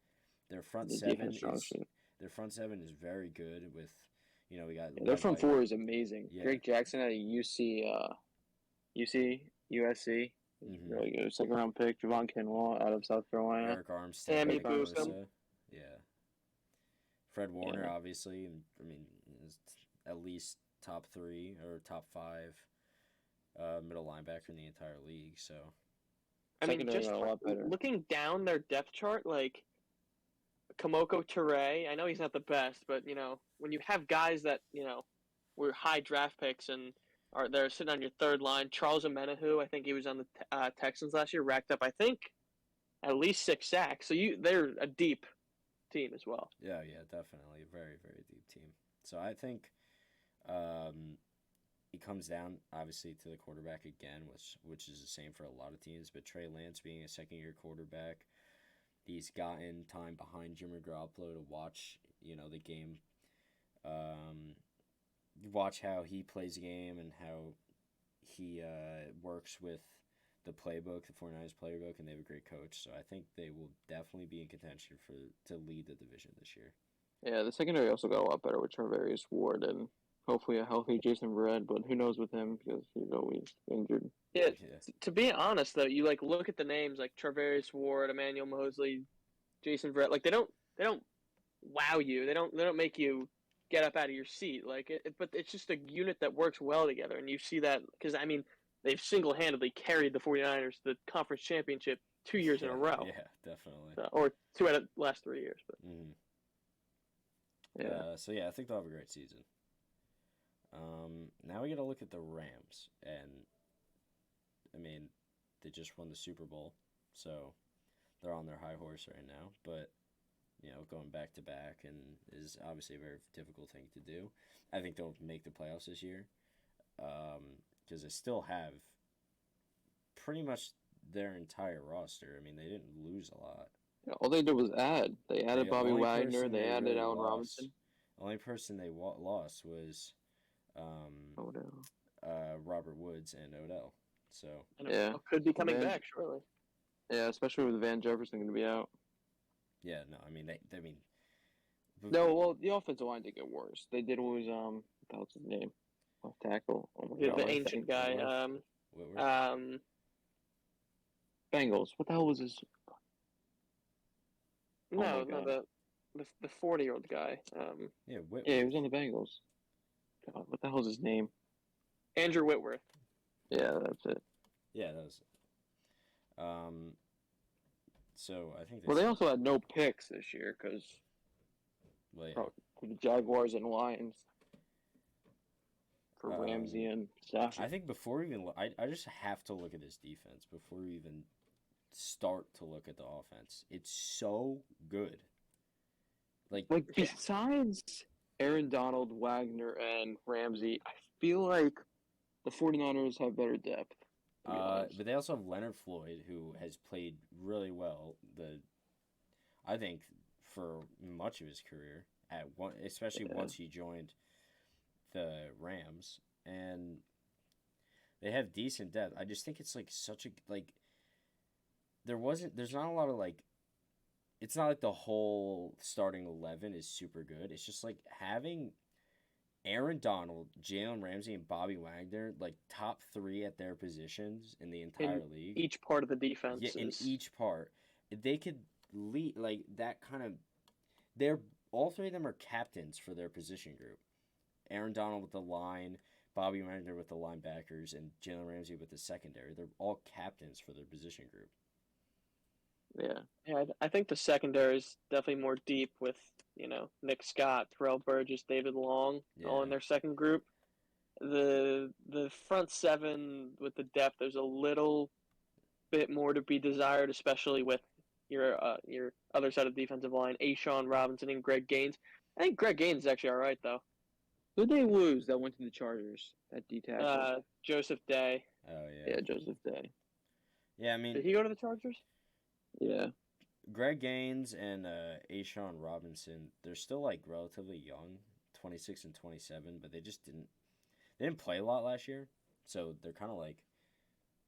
Their front the seven defense strong is suit. their front seven is very good. With we got Yeah, their led front by- four is amazing. Yeah. Drake Jackson at USC. He's Mhm. really good. Second round pick. Javon Kinlaw out of South Carolina. Eric Armstead, Sammy Nick Bukum. Bosa. Yeah. Fred Warner, Yeah. obviously. I mean, is at least top 3 or top 5 middle linebacker in the entire league. So I mean, Secondary just got a lot better. looking down their depth chart, like Kamoko Toure, I know he's not the best, but when you have guys that were high draft picks and they're sitting on your third line, Charles Omenihu, I think he was on the Texans last year, racked up at least 6 sacks. So they're a deep team as well. yeah, definitely a very very deep team. So I think it comes down obviously to the quarterback again, which is the same for a lot of teams. But Trey Lance being a second-year quarterback, he's gotten time behind Jimmy Garoppolo to watch the game, watch how he plays the game and how he works with the playbook, the 49ers playbook, and they have a great coach. So I think they will definitely be in contention to lead the division this year. Yeah, the secondary also got a lot better with Charvarius Ward and hopefully a healthy Jason Verrett, but who knows with him because he's always injured. Yeah. Yeah. To be honest, though, you look at the names like Charvarius Ward, Emmanuel Mosley, Jason Verrett. Like they don't wow you. They don't make you get up out of your seat. But it's just a unit that works well together, and you see that because they've single-handedly carried the 49ers to the conference championship 2 years in a row. Yeah, definitely. Or 2 out of the last 3 years. But Yeah. So yeah, I think they'll have a great season. Now we got to look at the Rams, and I mean, they just won the Super Bowl, so they're on their high horse right now. But going back to back and is obviously a very difficult thing to do. I think they'll make the playoffs this year, because they still have pretty much their entire roster. I mean, they didn't lose a lot. Yeah, all they did was add. They added The Bobby only Wagner. person They added really Allen lost- Robinson. The only person they lost was Oh no. Robert Woods and Odell. So and Yeah. it could be coming Man. back shortly. Yeah, especially with Van Jefferson going to be out. yeah, no, I mean No, well, the offensive line did get worse. They did lose what was his name? Left tackle. Oh my God, The my ancient thing- guy. Whitworth. Bengals. What the hell was his? No, my no, God. the 40-year-old guy. Yeah, Whitworth. Yeah, he was on the Bengals. God, what the hell's his name? Andrew Whitworth. Yeah, that's it. Yeah, that was it. So I think Well, they also had no picks this year because well, yeah. the Jaguars and Lions for Um, Ramsey and Stafford. I think before we even I just have to look at this defense before we even start to look at the offense. It's so good. Like Besides Aaron Donald, Wagner, and Ramsey, I feel like the 49ers have better depth. to be honest. but they also have Leonard Floyd, who has played really well. I think for much of his career especially Yeah. once he joined the Rams, and they have decent depth. I just think it's there's not a lot of it's not like the whole starting 11 is super good. It's just like having Aaron Donald, Jalen Ramsey, and Bobby Wagner, top 3 at their positions in the entire league. Each part of the defense. Yeah, in is- each part. They could lead, that kind of... all 3 of them are captains for their position group. Aaron Donald with the line, Bobby Wagner with the linebackers, and Jalen Ramsey with the secondary. They're all captains for their position group. Yeah. Yeah, I think the secondary is definitely more deep with, Nick Scott, Terrell Burgess, David Long, all in Yeah. their second group. The front 7 with the depth, there's a little bit more to be desired, especially with your other side of the defensive line, Ashawn Robinson and Greg Gaines. I think Greg Gaines is actually all right though. Who'd they lose that went to the Chargers? That D tackle. Joseph Day. Oh yeah. Yeah, Joseph Day. Yeah, I mean, Did he go to the Chargers? Yeah. Greg Gaines and Ashawn Robinson, they're still like relatively young, 26 and 27, but they didn't play a lot last year, so they're kind of like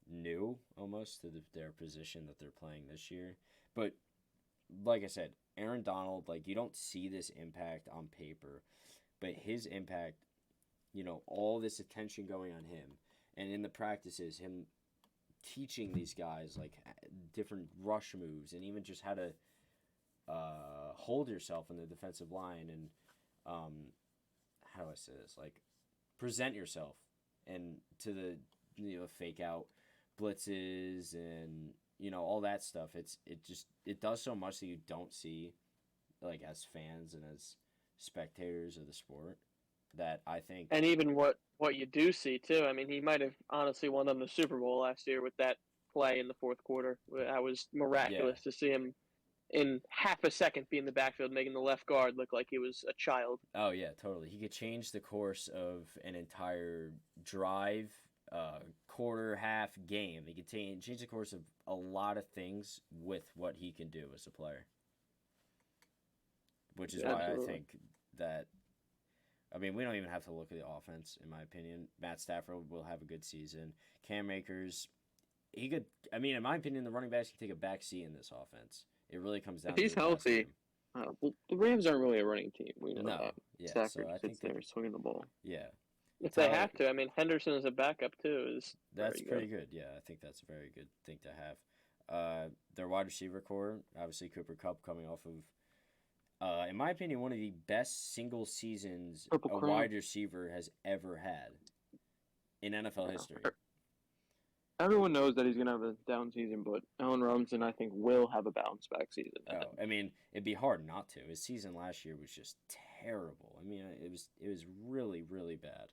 new almost to their position that they're playing this year. But like I said, Aaron Donald, like you don't see this impact on paper, but his impact, all this attention going on him, and in the practices, him teaching these guys like different rush moves and even just how to hold yourself in the defensive line and how do I say this, like present yourself and to the fake out blitzes and all that stuff. It does so much that you don't see like as fans and as spectators of the sport that I think. And even what you do see too. I mean, he might have honestly won them the Super Bowl last year with that play in the fourth quarter. That was miraculous to see him in half a second be in the backfield, making the left guard look like he was a child. Oh yeah, totally. He could change the course of an entire drive, quarter, half, game. He could change the course of a lot of things with what he can do as a player. Which is why I think that. I mean, we don't even have to look at the offense, in my opinion. Matt Stafford will have a good season. Cam Akers, he could. I mean, in my opinion, the running backs can take a back seat in this offense. It really comes down. If he's healthy, well, the Rams aren't really a running team. We know that. Yeah, Stafford so I think they're swinging the ball. Yeah. If they have to, I mean, Henderson as a backup too That's pretty good. Yeah, I think that's a very good thing to have. Their wide receiver core, obviously Cooper Kupp coming off of. In my opinion, one of the best single seasons a wide receiver has ever had in NFL history. Everyone knows that he's going to have a down season, but Allen Robinson, I think, will have a bounce back season. I mean, it'd be hard not to. His season last year was just terrible. I mean, it was really, really bad.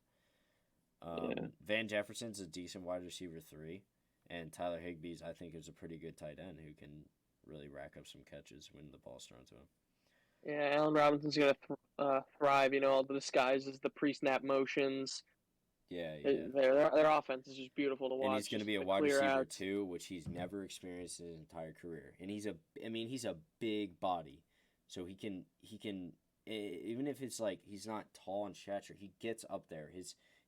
Van Jefferson's a decent wide receiver 3, and Tyler Higbee's, I think, is a pretty good tight end who can really rack up some catches when the ball's thrown to him. Yeah, Allen Robinson's going to thrive, all the disguises, the pre-snap motions. Yeah. Their offense is just beautiful to watch. And he's going to be a wide receiver too, which he's never experienced in his entire career. And he's a big body, so he can even if it's like he's not tall in stature, he gets up there.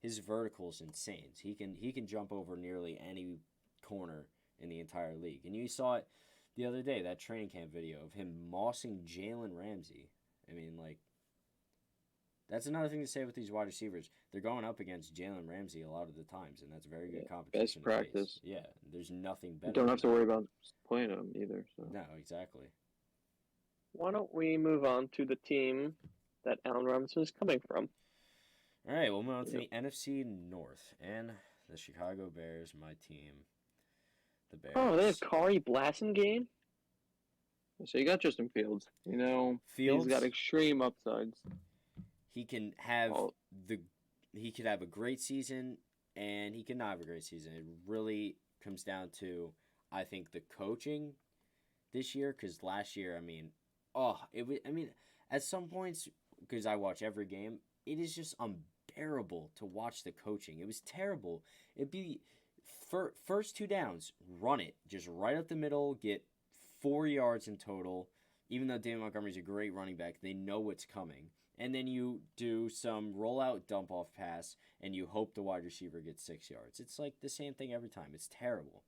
His vertical is insane. He can jump over nearly any corner in the entire league. And you saw it the other day, that training camp video of him mossing Jalen Ramsey. I mean, like, that's another thing to say with these wide receivers. They're going up against Jalen Ramsey a lot of the times, and that's very good competition. Best practice. Yeah, there's nothing better. You don't have to worry about playing him either. So. No, exactly. Why don't we move on to the team that Allen Robinson is coming from? All right, we'll move on to the NFC North and the Chicago Bears, my team. The Bears. Oh, they have Kari Blasingame? So you got Justin Fields. He's got extreme upsides. He can have he could have a great season, and he can not have a great season. It really comes down to, I think, the coaching this year. Because last year, at some points, because I watch every game, it is just unbearable to watch the coaching. It was terrible. It'd be first 2 downs, run it just right up the middle, get 4 yards in total. Even though David Montgomery's a great running back, they know what's coming. And then you do some rollout dump-off pass, and you hope the wide receiver gets 6 yards. It's like the same thing every time. It's terrible.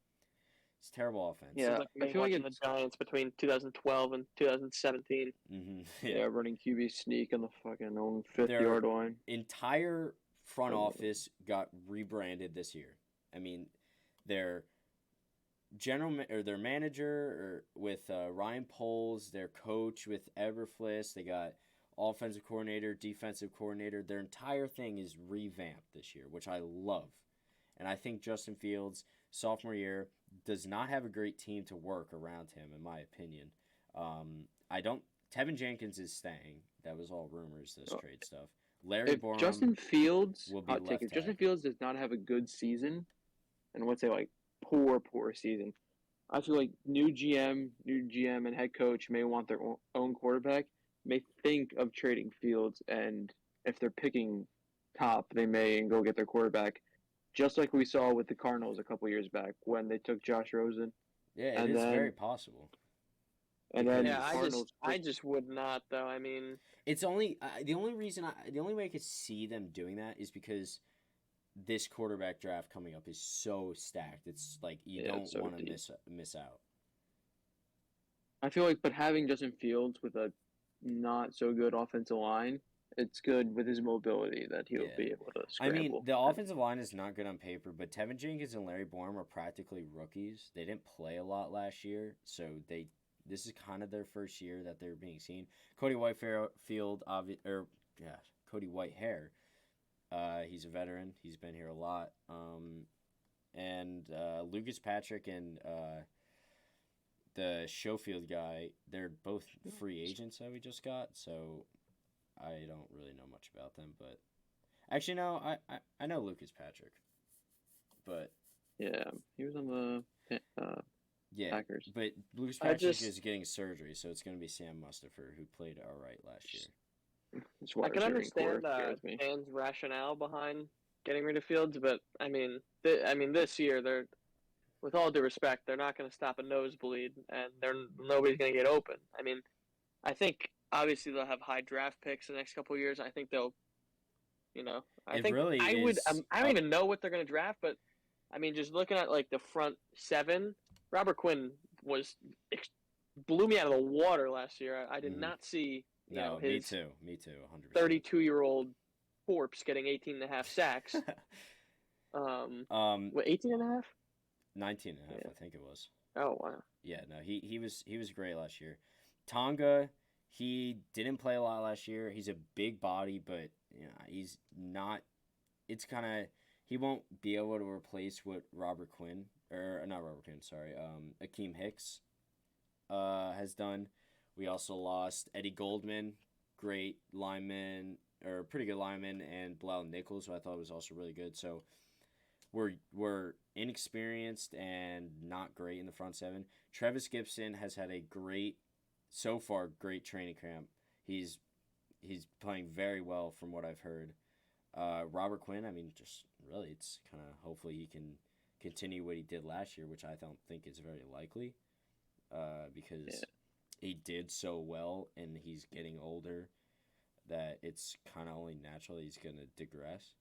It's terrible offense. Yeah, I feel like the Giants between 2012 and 2017. Mm-hmm. Yeah, running QB sneak on the fucking own 5-yard line. Entire front office got rebranded this year. I mean, their their manager with Ryan Poles, their coach with Eberflus, they got offensive coordinator, defensive coordinator. Their entire thing is revamped this year, which I love. And I think Justin Fields, sophomore year, does not have a great team to work around him, in my opinion. Tevin Jenkins is staying. That was all rumors, this trade stuff. Larry Borum Justin Fields, will be left if Justin Fields does not have a good season, and let's say like poor season, I feel like new GM and head coach may want their own quarterback. may think of trading Fields, and if they're picking top, they may go get their quarterback, just like we saw with the Cardinals a couple years back when they took Josh Rosen, Yeah, it and is very then possible. Yeah, the Cardinals. I just would not though. I mean, It's only the only reason the only way I could see them doing that is because this quarterback draft coming up is so stacked. It's like you Yeah, don't it's so want to deep. miss out. I feel like, but having Justin Fields with a not so good offensive line, it's good with his mobility that he'll Yeah. be able to I mean, scramble. the offensive line is not good on paper, but Tevin Jenkins and Larry Bourne are practically rookies. They didn't play a lot last year, so this is kind of their first year that they're being seen. Cody Cody Whitehair. He's a veteran. He's been here a lot. And Lucas Patrick and the Schofield guy, they're both free agents that we just got, so I don't really know much about them, but actually no, I know Lucas Patrick. But Yeah, he was on the yeah, Packers. but Lucas I Patrick just- is getting surgery, so it's going to be Sam Mustipher, who played all right last year. His I wide can receiving core understand scares me. Dan's rationale behind getting rid of Fields, but I mean, this year they're, with all due respect, they're not going to stop a nosebleed, and nobody's going to get open. I mean, I think obviously they'll have high draft picks the next couple of years. I think they'll, I It think really I is would. I don't up- even know what they're going to draft, but I mean, just looking at like the front seven, Robert Quinn blew me out of the water last year. I did Mhm. not see No, his me too, 100%. 32-year-old corpse getting 18 and a half sacks. What, 18 and a half? 19 and a half, Yeah. I think it was. Oh, wow. Yeah, no, he was great last year. Tonga, he didn't play a lot last year. He's a big body, but he's not. It's kind of he won't be able to replace what Robert Quinn or not Robert Quinn, sorry, Akeem Hicks, has done. We also lost Eddie Goldman, great lineman or pretty good lineman, and Bilal Nichols, who I thought was also really good. So we're inexperienced and not great in the front seven. Travis Gibson has had a great training camp. He's playing very well from what I've heard. Robert Quinn, I mean, just really, it's kind of hopefully he can continue what he did last year, which I don't think is very likely, because he did so well and he's getting older that it's kind of only natural he's going to digress.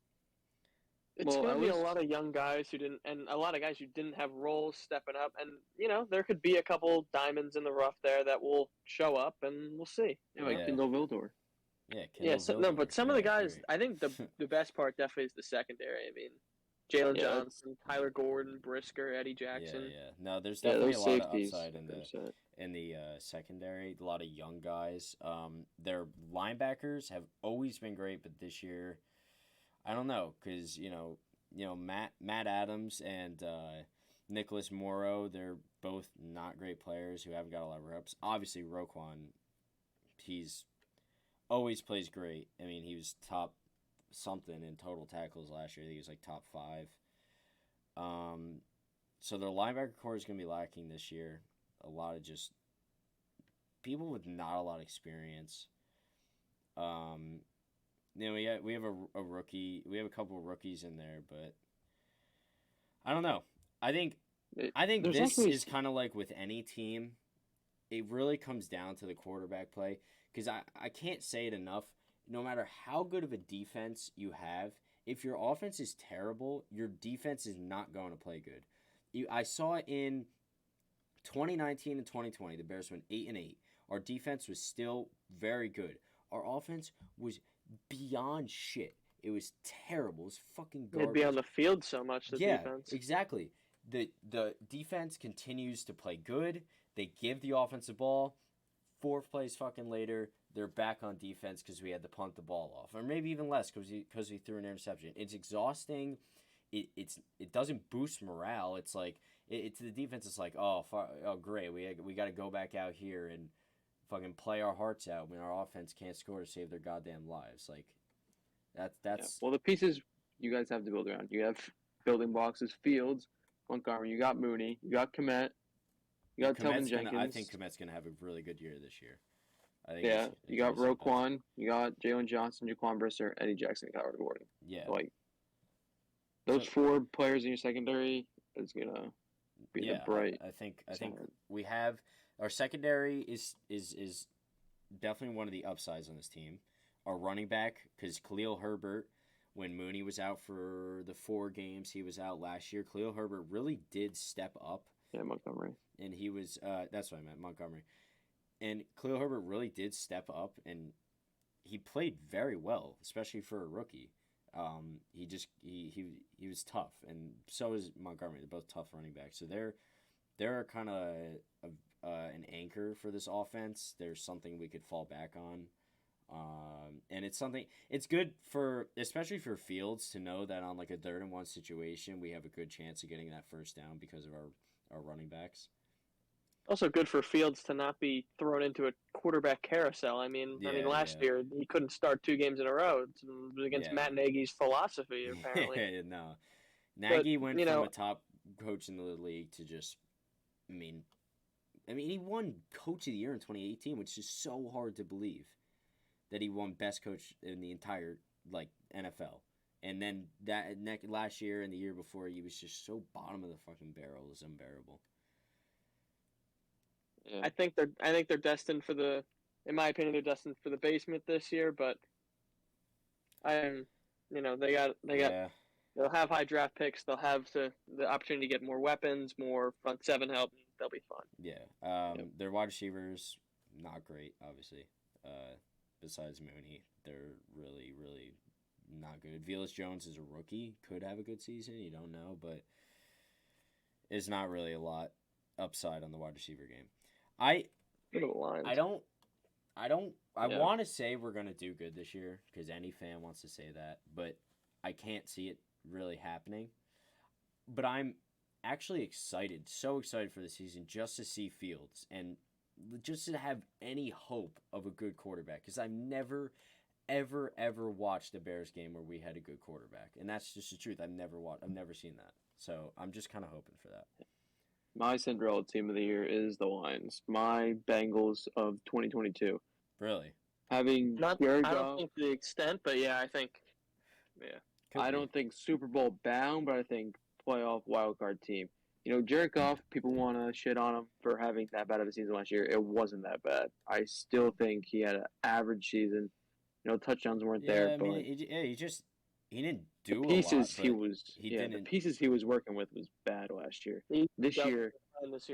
It's Well, going I to be a was- lot of young guys who didn't, and a lot of guys who didn't have roles stepping up. And, there could be a couple diamonds in the rough there that will show up, and we'll see. Yeah, like Yeah. Kindle Vildor. Yeah, Yeah, Kendall but Vildor, some of the yeah, I guys, agree. I think the best part definitely is the secondary. I mean, Jalen Yeah, that's- Johnson, Tyler Gordon, Brisker, Eddie Jackson. Yeah. No, there's Yeah, definitely those a lot of safeties. upside in the secondary. A lot of young guys. Their linebackers have always been great, but this year, I don't know, because Matt Adams and Nicholas Morrow, they're both not great players who haven't got a lot of reps. Obviously, Roquan, he's always plays great. I mean, he was top something in total tackles last year. I think he was like top 5. So their linebacker core is going to be lacking this year. A lot of just people with not a lot of experience. We have a rookie. We have a couple of rookies in there, but I don't know. I think There's this actually- is kind of like with any team. It really comes down to the quarterback play because I can't say it enough. No matter how good of a defense you have, if your offense is terrible, your defense is not going to play good. I saw it in 2019 and 2020. The Bears went 8-8. Our defense was still very good. Our offense was beyond shit. It was terrible. It was fucking garbage. They'd be on the field so much, the defense. Exactly. The defense continues to play good. They give the offense the ball. 4 plays fucking later, they're back on defense because we had to punt the ball off, or maybe even less because we threw an interception. It's exhausting. It doesn't boost morale. It's like it's the defense. It's like oh great, we got to go back out here and fucking play our hearts out when our offense can't score to save their goddamn lives. Like that's Well, the pieces you guys have to build around. You have building blocks as Fields, Montgomery. You got Mooney. You got Komet. You got Telvin Jenkins. I think Komet's gonna have a really good year this year. I think Yeah, it's you got gonna be St. Patrick. Roquan, you got Jalen Johnson, Jaquan Brister, Eddie Jackson, Kyler Gordon. Yeah. Like those So- 4 players in your secondary is gonna be the bright. I think side. we have our secondary is definitely one of the upsides on this team. Our running back, because Khalil Herbert, when Mooney was out for the 4 games he was out last year, Khalil Herbert really did step up. Yeah, Montgomery. And he was that's what I meant, Montgomery. And Khalil Herbert really did step up, and he played very well, especially for a rookie. He was tough, and so is Montgomery. They're both tough running backs. So they're kind of an anchor for this offense. There's something we could fall back on. And it's good especially for Fields to know that on like a 3rd and 1 situation, we have a good chance of getting that first down because of our running backs. Also good for Fields to not be thrown into a quarterback carousel. I mean, last year he couldn't start 2 games in a row. It was against Matt Nagy's philosophy, apparently. No. Nagy went from a top coach in the league to just, I mean, he won Coach of the Year in 2018, which is so hard to believe that he won best coach in the entire NFL. And then last year and the year before, he was just so bottom of the fucking barrel. It was unbearable. Yeah. I think they're destined for in my opinion, they're destined for the basement this year. But they got they'll have high draft picks. They'll have the opportunity to get more weapons, more front 7 help. They'll be fun. Yeah. Their wide receivers not great, obviously. Besides Mooney, they're really, really not good. Velus Jones is a rookie, could have a good season. You don't know, but it's not really a lot upside on the wide receiver game. I want to say we're gonna do good this year because any fan wants to say that, but I can't see it really happening. But I'm actually excited, so excited for the season just to see Fields and just to have any hope of a good quarterback because I've never, ever watched a Bears game where we had a good quarterback, and that's just the truth. I've never seen that, so I'm just kind of hoping for that. My Cinderella team of the year is the Lions. My Bengals of 2022. Really? Having Not, Jared I Goff, don't think to the extent, but yeah, I think, yeah. I don't think Super Bowl bound, but I think playoff wildcard team. Jared Goff, people want to shit on him for having that bad of a season last year. It wasn't that bad. I still think he had an average season. Touchdowns weren't there, but he didn't do the pieces a lot. The pieces he was working with was bad last year. This year,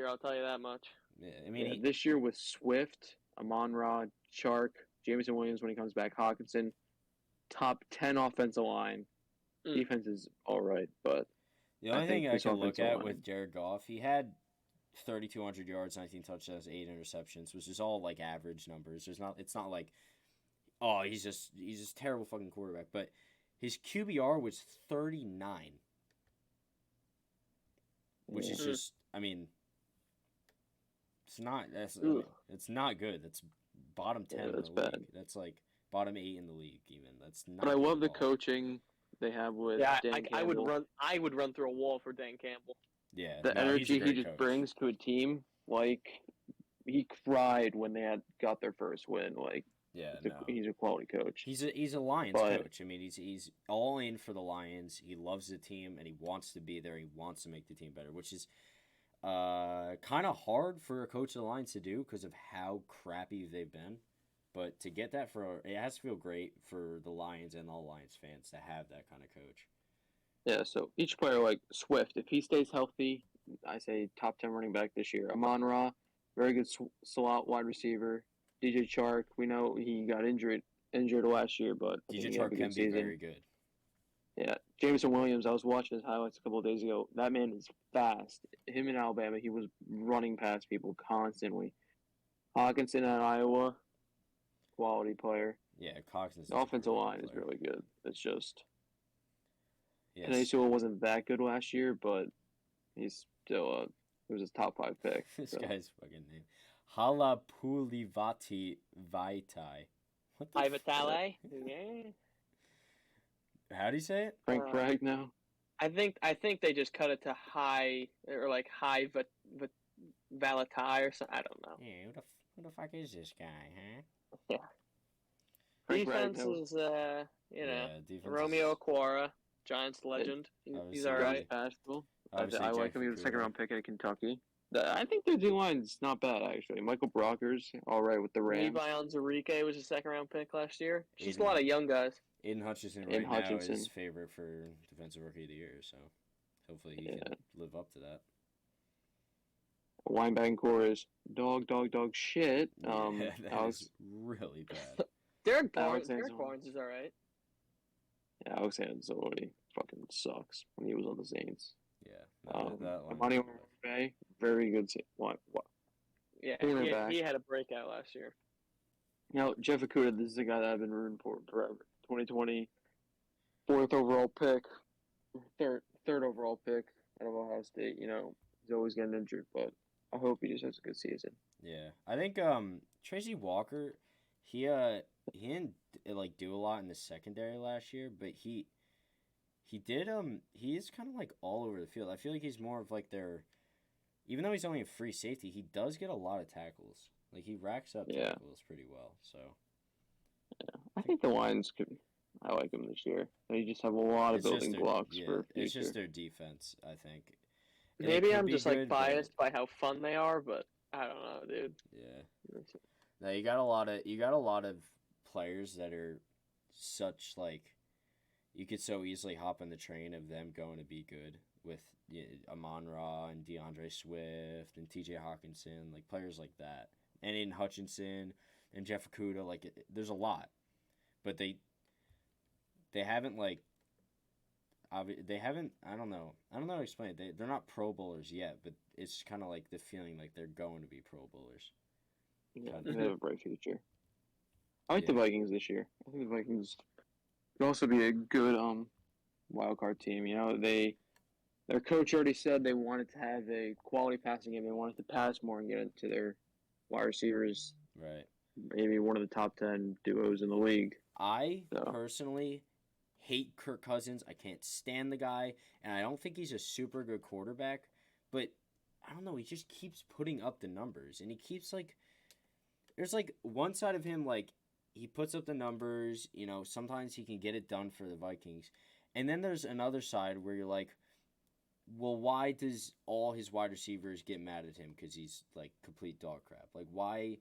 I'll tell you that much. Yeah, this year with Swift, Amon-Ra, Chark, Jameson Williams when he comes back, Hawkinson, top 10 offensive line. Defense is all right, but the only thing I can look at with Jared Goff, he had 3,200 yards, 19 touchdowns, 8 interceptions, which is all like average numbers. It's not like, oh, he's just terrible fucking quarterback. But his QBR was 39, which is just, it's not it's not good. That's bottom 10 in the league. Bad. That's like bottom 8 in the league even. That's not. But I love the coaching they have with Dan Campbell. I would run through a wall for Dan Campbell. Yeah, the energy he just coach. brings to a team, like he cried when they got their first win. Like, he's a quality coach. He's a Lions coach. He's all in for the Lions. He loves the team and he wants to be there. He wants to make the team better, which is kind of hard for a coach of the Lions to do because of how crappy they've been. But to get that it has to feel great for the Lions and all Lions fans to have that kind of coach. Yeah, so each player, like Swift, if he stays healthy, I say top 10 running back this year. Amon-Ra, very good slot wide receiver. DJ Chark, we know he got injured last year, but DJ Chark can be very good. Yeah, Jameson Williams, I was watching his highlights a couple of days ago. That man is fast. Him in Alabama, he was running past people constantly. Hawkinson at Iowa, quality player. Yeah, Hawkinson's the offensive line is really good. It's just yes. Penei wasn't that good last year, but he's still he was his top 5 pick. This guy's fucking name. Halapulivati Vaitai. What the Ivatale? Yeah. How do you say it? Frank Ragnow. I think they just cut it to high or like high Valatai or something. I don't know. Yeah, who the fuck is this guy, huh? Frank Defense Ragnow. is, Yeah, defense Romeo is Aquara, Giants legend. He's obviously all good. right. Asheville. obviously I like Jeff him. He was a second Okuda. round pick at Kentucky. I think their D line's not bad actually. Michael Brockers, all right with the Rams. Levi Onwuzurike was a second round pick last year. It's just a Aiden. lot of young guys. Aiden Hutchinson Aiden right now Hutchinson. is favorite for defensive rookie of the year, so hopefully he can live up to that. Linebacking core is dog shit. Yeah, that Alex is really bad. Derek Alex Barnes Anzalone. is all right. Alex Anzalone fucking sucks when he was on the Saints. Yeah, that line. Money Bay, very good. What? Yeah, Cornerback. he had a breakout last year. Now Jeff Okuda, this is a guy that I've been rooting for forever. 2020, fourth overall pick, third overall pick out of Ohio State. You know, he's always getting injured, but I hope he just has a good season. Yeah, I think Tracy Walker, he didn't like do a lot in the secondary last year, but he did he is kind of like all over the field. I feel like he's more of like their, even though he's only a free safety, he does get a lot of tackles. Like he racks up tackles pretty well. So yeah, I think the Lions could. I like them this year. They just have a lot of building blocks for future. It's just their defense, I think. And Maybe could I'm be just good, like biased by how fun they are, but I don't know, dude. Yeah. No, you got a lot of players that are such like, you could so easily hop on the train of them going to be good with Amon-Ra and DeAndre Swift and TJ Hawkinson, like players like that, and Aiden Hutchinson and Jeff Okuda. Like there's a lot, but they haven't like. They haven't. I don't know how to explain it. They're not Pro Bowlers yet, but it's kind of like the feeling like they're going to be Pro Bowlers. Yeah, they have a bright future. I like the Vikings this year. I think the Vikings could also be a good wild card team. You know, their coach already said they wanted to have a quality passing game. They wanted to pass more and get into their wide receivers. Right. Maybe one of the top 10 duos in the league. I personally hate Kirk Cousins. I can't stand the guy, and I don't think he's a super good quarterback, but I don't know, he just keeps putting up the numbers, and he keeps like, there's like one side of him, like he puts up the numbers, you know, sometimes he can get it done for the Vikings, and then there's another side where you're like, well, why does all his wide receivers get mad at him because he's like complete dog crap? Like why?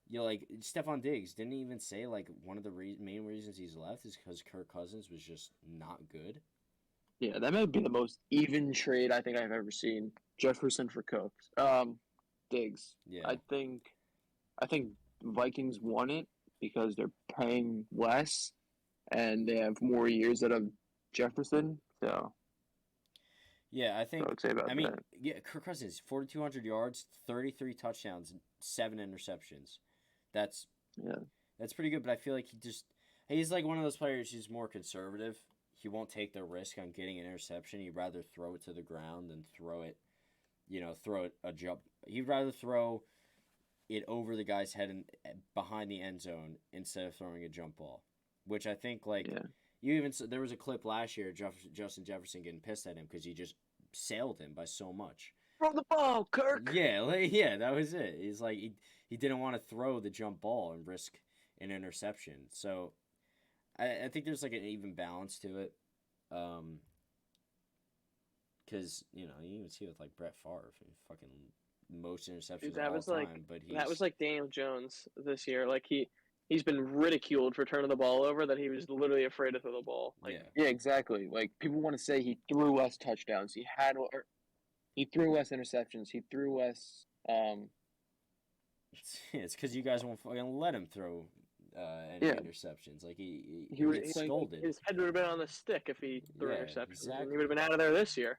You know, like, Stephon Diggs didn't even say, like, one of the main reasons he's left is because Kirk Cousins was just not good. Yeah, that might be the most even trade I think I've ever seen. Jefferson for Cooks. Diggs. Yeah. I think Vikings won it because they're paying less and they have more years out of Jefferson. So yeah, I think. I would say about that. Yeah, Kirk Cousins, 4,200 yards, 33 touchdowns, 7 interceptions. That's pretty good, but I feel like he's like one of those players who's more conservative. He won't take the risk on getting an interception. He'd rather throw it to the ground than throw it a jump. He'd rather throw it over the guy's head and behind the end zone instead of throwing a jump ball, which I think there was a clip last year of Justin Jefferson getting pissed at him because he just sailed him by so much. Throw the ball, Kirk! Yeah, that was it. He's like, he didn't want to throw the jump ball and risk an interception. So I think there's like an even balance to it. Because, you know, you even see it with like Brett Favre, fucking most interceptions of all time. But that was like Daniel Jones this year. Like he's been ridiculed for turning the ball over, that he was literally afraid to throw the ball. Like, yeah, exactly. Like people want to say he threw less touchdowns. He threw less interceptions. He threw less. It's because you guys won't fucking let him throw any interceptions. Like he gets scolded. His head would have been on the stick if he threw interceptions. Exactly. And he would have been out of there this year.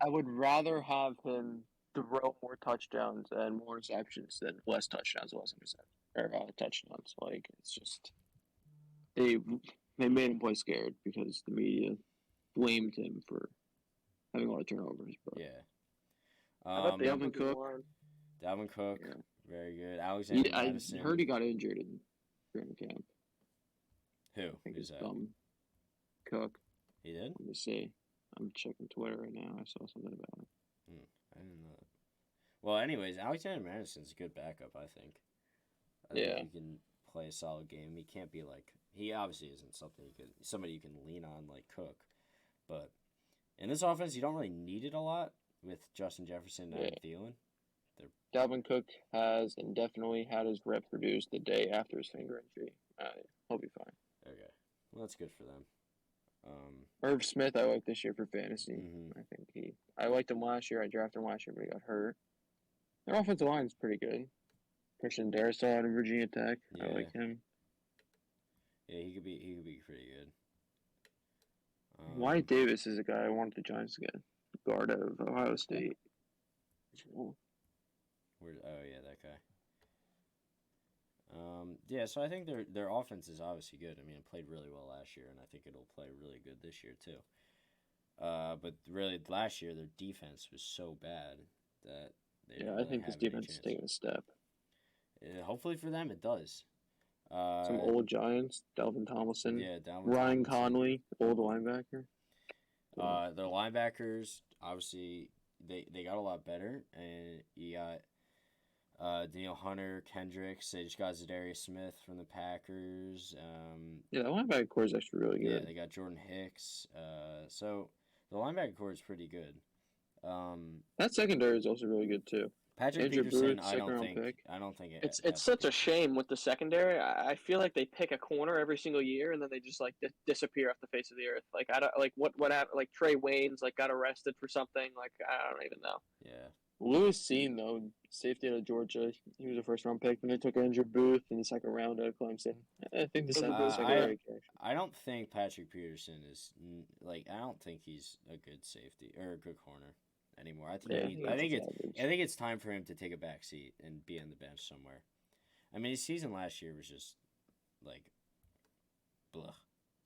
I would rather have him throw more touchdowns and more interceptions than less touchdowns, less interceptions, or touchdowns. Like it's just they made him play scared because the media blamed him for having a lot of turnovers. But Dalvin Cook, very good. Alexander Madison. I heard he got injured in training camp. Who? I think Who's it's that? Cook. He did? Let me see. I'm checking Twitter right now. I saw something about it. I didn't know that. Well, anyways, Alexander Madison's a good backup, I think. I think he can play a solid game. He can't be like he obviously isn't somebody you can lean on like Cook, but in this offense you don't really need it a lot with Justin Jefferson and Thielen. Dalvin Cook has and definitely had his reps reduced the day after his finger injury. He'll be fine. Okay, well that's good for them. Irv Smith, I like this year for fantasy. Mm-hmm. I liked him last year. I drafted him last year, but he got hurt. Their offensive line is pretty good. Christian Darrisaw out of Virginia Tech. Yeah. I like him. Yeah, he could be pretty good. Wyatt Davis is a guy I wanted the Giants to get. Guard of Ohio State. Oh yeah, that guy. Yeah, so I think their offense is obviously good. I mean, it played really well last year, and I think it'll play really good this year too. But really, last year their defense was so bad that they didn't really I think this defense is taking a step. Hopefully for them, it does. Some old Giants, Delvin Tomlinson. Yeah, Ryan Conley, old linebacker. Their linebackers, obviously, they got a lot better, and you got Daniel Hunter, Kendricks. They just got Zadarius Smith from the Packers. The linebacker core is actually really good. Yeah, they got Jordan Hicks. So the linebacker core is pretty good. That secondary is also really good too. Patrick Andrew Peterson, Booth, I don't think it's such a shame with the secondary. I feel like they pick a corner every single year and then they just like disappear off the face of the earth. Like I don't like what happened. Like Trey Waynes like got arrested for something. Like I don't even know. Yeah. Lewis Seen though, safety out of Georgia, he was a first round pick. Then they took Andrew Booth in the second round out of Clemson. I think this secondary. I don't think Patrick Peterson is like. I don't think he's a good safety or a good corner anymore. I think it's time for him to take a back seat and be on the bench somewhere. I mean, his season last year was just like, blah,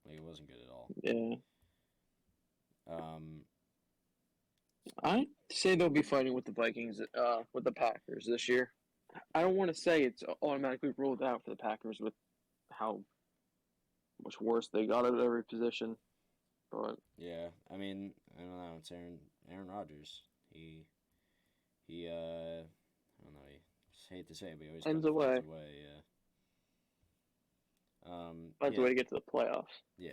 like it wasn't good at all. Yeah. I say they'll be fighting with the Vikings, with the Packers this year. I don't want to say it's automatically ruled out for the Packers with how much worse they got at every position, but yeah, I mean, I don't know. It's Aaron Rodgers. He I don't know. I hate to say it, but he always ends away. away. Yeah. Finds a way to get to the playoffs. Yeah.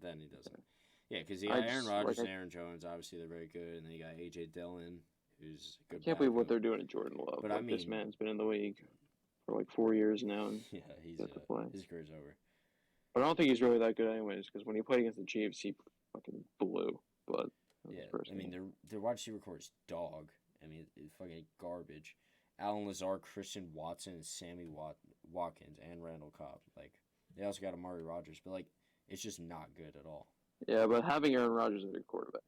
Then he doesn't. Yeah, because you got Aaron Rodgers and Aaron Jones. Obviously, they're very good, and then you got A.J. Dillon, who's a good. I can't believe what they're doing to Jordan Love. But like, I mean, this man's been in the league for like 4 years now. And yeah, his career's over. But I don't think he's really that good, anyways. Because when he played against the Chiefs, he fucking blew. But yeah, I mean, their wide receiver core is dog. I mean, it's fucking garbage. Alan Lazard, Christian Watson, and Sammy Watkins, and Randall Cobb. Like, they also got Amari Rodgers, but like, it's just not good at all. Yeah, but having Aaron Rodgers as your quarterback,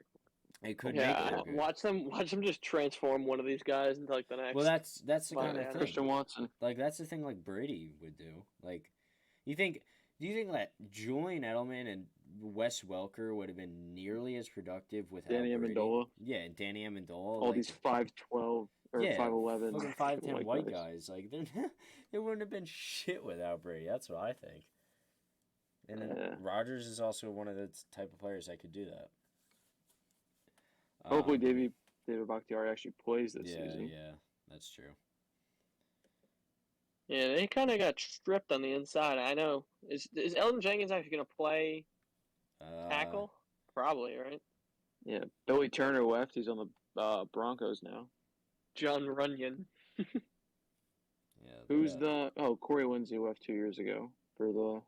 it could make it good. Watch them just transform one of these guys into like the next. Well, that's the kind of thing. Christian Watson. Like that's the thing. Like Brady would do. Like, do you think that Julian Edelman and Wes Welker would have been nearly as productive without Danny Brady? Amendola? Yeah, and Danny Amendola. All these 5'12" or 5'11", fucking 5'10" white guys. Like they wouldn't have been shit without Brady. That's what I think. And then Rodgers is also one of the type of players that could do that. Hopefully, David Bakhtiari actually plays this season. Yeah, that's true. Yeah, they kind of got stripped on the inside. I know. Is Elton Jenkins actually going to play tackle? Probably, right? Yeah, Billy Turner left. He's on the Broncos now. John Runyon. Who's Corey Lindsey left 2 years ago for the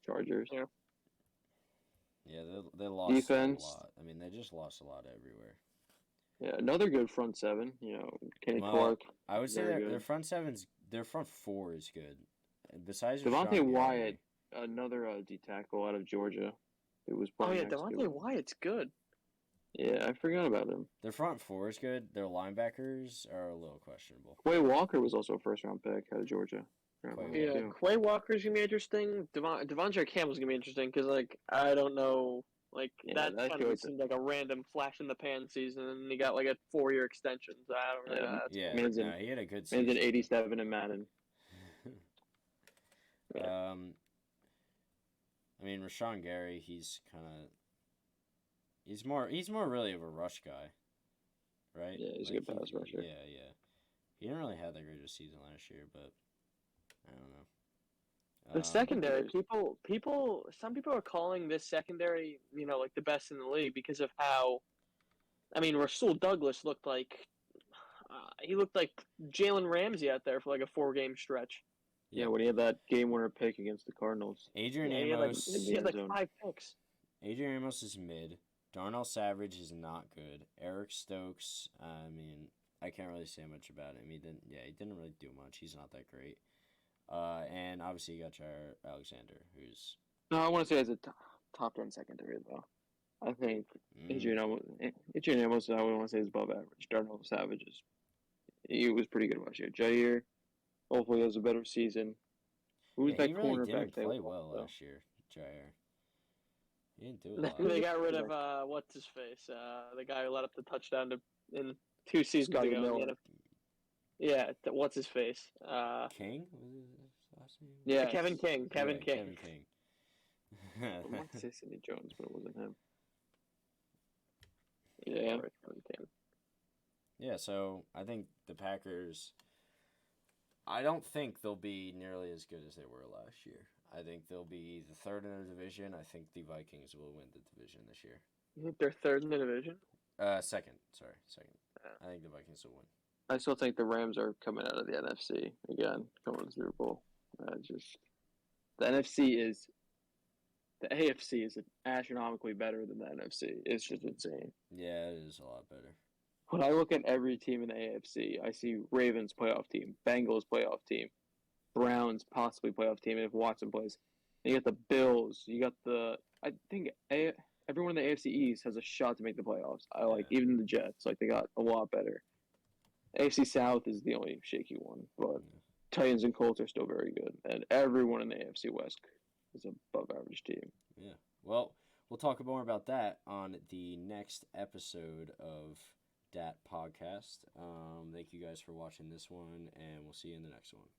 Chargers. Yeah. Yeah, they lost defense. A lot. I mean, they just lost a lot everywhere. Yeah, another good front seven. Kenny Clark. I would say their front four is good. Besides Devontae Wyatt, another D tackle out of Georgia, who was playing. Devontae Wyatt's good. Yeah, I forgot about him. Their front four is good. Their linebackers are a little questionable. Quay Walker was also a first-round pick out of Georgia. Quay Walker's gonna be interesting. Devondre Campbell's gonna be interesting because, like, I don't know, like that kind of seemed like a random flash in the pan season, and he got like a 4-year extension. So I don't really know. He had a good season. Man's an 87 in Madden. I mean, Rashawn Gary, he's more really of a rush guy, right? Yeah, he's a good pass rusher. Yeah. He didn't really have that great a season last year, but I don't know. The secondary, some people are calling this secondary, like the best in the league because of how, I mean, Rasul Douglas looked like, he looked like Jalen Ramsey out there for like a 4-game stretch. Yeah, when he had that game winner pick against the Cardinals. Adrian Yeah, Amos. he had like 5 picks. Adrian Amos is mid. Darnell Savage is not good. Eric Stokes, I mean, I can't really say much about him. He didn't really do much. He's not that great. And obviously you got Jair Alexander, who's... No, I want to say as a top 10 secondary, though. I think Adrian Amos, I would want to say is above average. Darnell Savage he was pretty good last year. Jair, hopefully has a better season. Who's that he really cornerback? didn't play well last year, Jair. He didn't do a lot. They got rid of, what's his face? The guy who let up the touchdown in 2 seasons Scotty ago. Miller. Yeah, what's his face? King? Was his last name? Yeah, Kevin King. Kevin King. Kevin King. I want to say Sidney Jones, but it wasn't him. Yeah. Yeah, so I think the Packers, I don't think they'll be nearly as good as they were last year. I think they'll be the third in their division. I think the Vikings will win the division this year. You think they're third in the division? Second. I think the Vikings will win. I still think the Rams are coming out of the NFC again, coming to the Super Bowl. The AFC is astronomically better than the NFC. It's just insane. Yeah, it is a lot better. When I look at every team in the AFC, I see Ravens playoff team, Bengals playoff team, Browns possibly playoff team if Watson plays. And you got the Bills. You got I think everyone in the AFC East has a shot to make the playoffs. Even the Jets. They got a lot better. AFC South is the only shaky one, but Titans and Colts are still very good, and everyone in the AFC West is an above-average team. Yeah. Well, we'll talk more about that on the next episode of DAT Podcast. Thank you guys for watching this one, and we'll see you in the next one.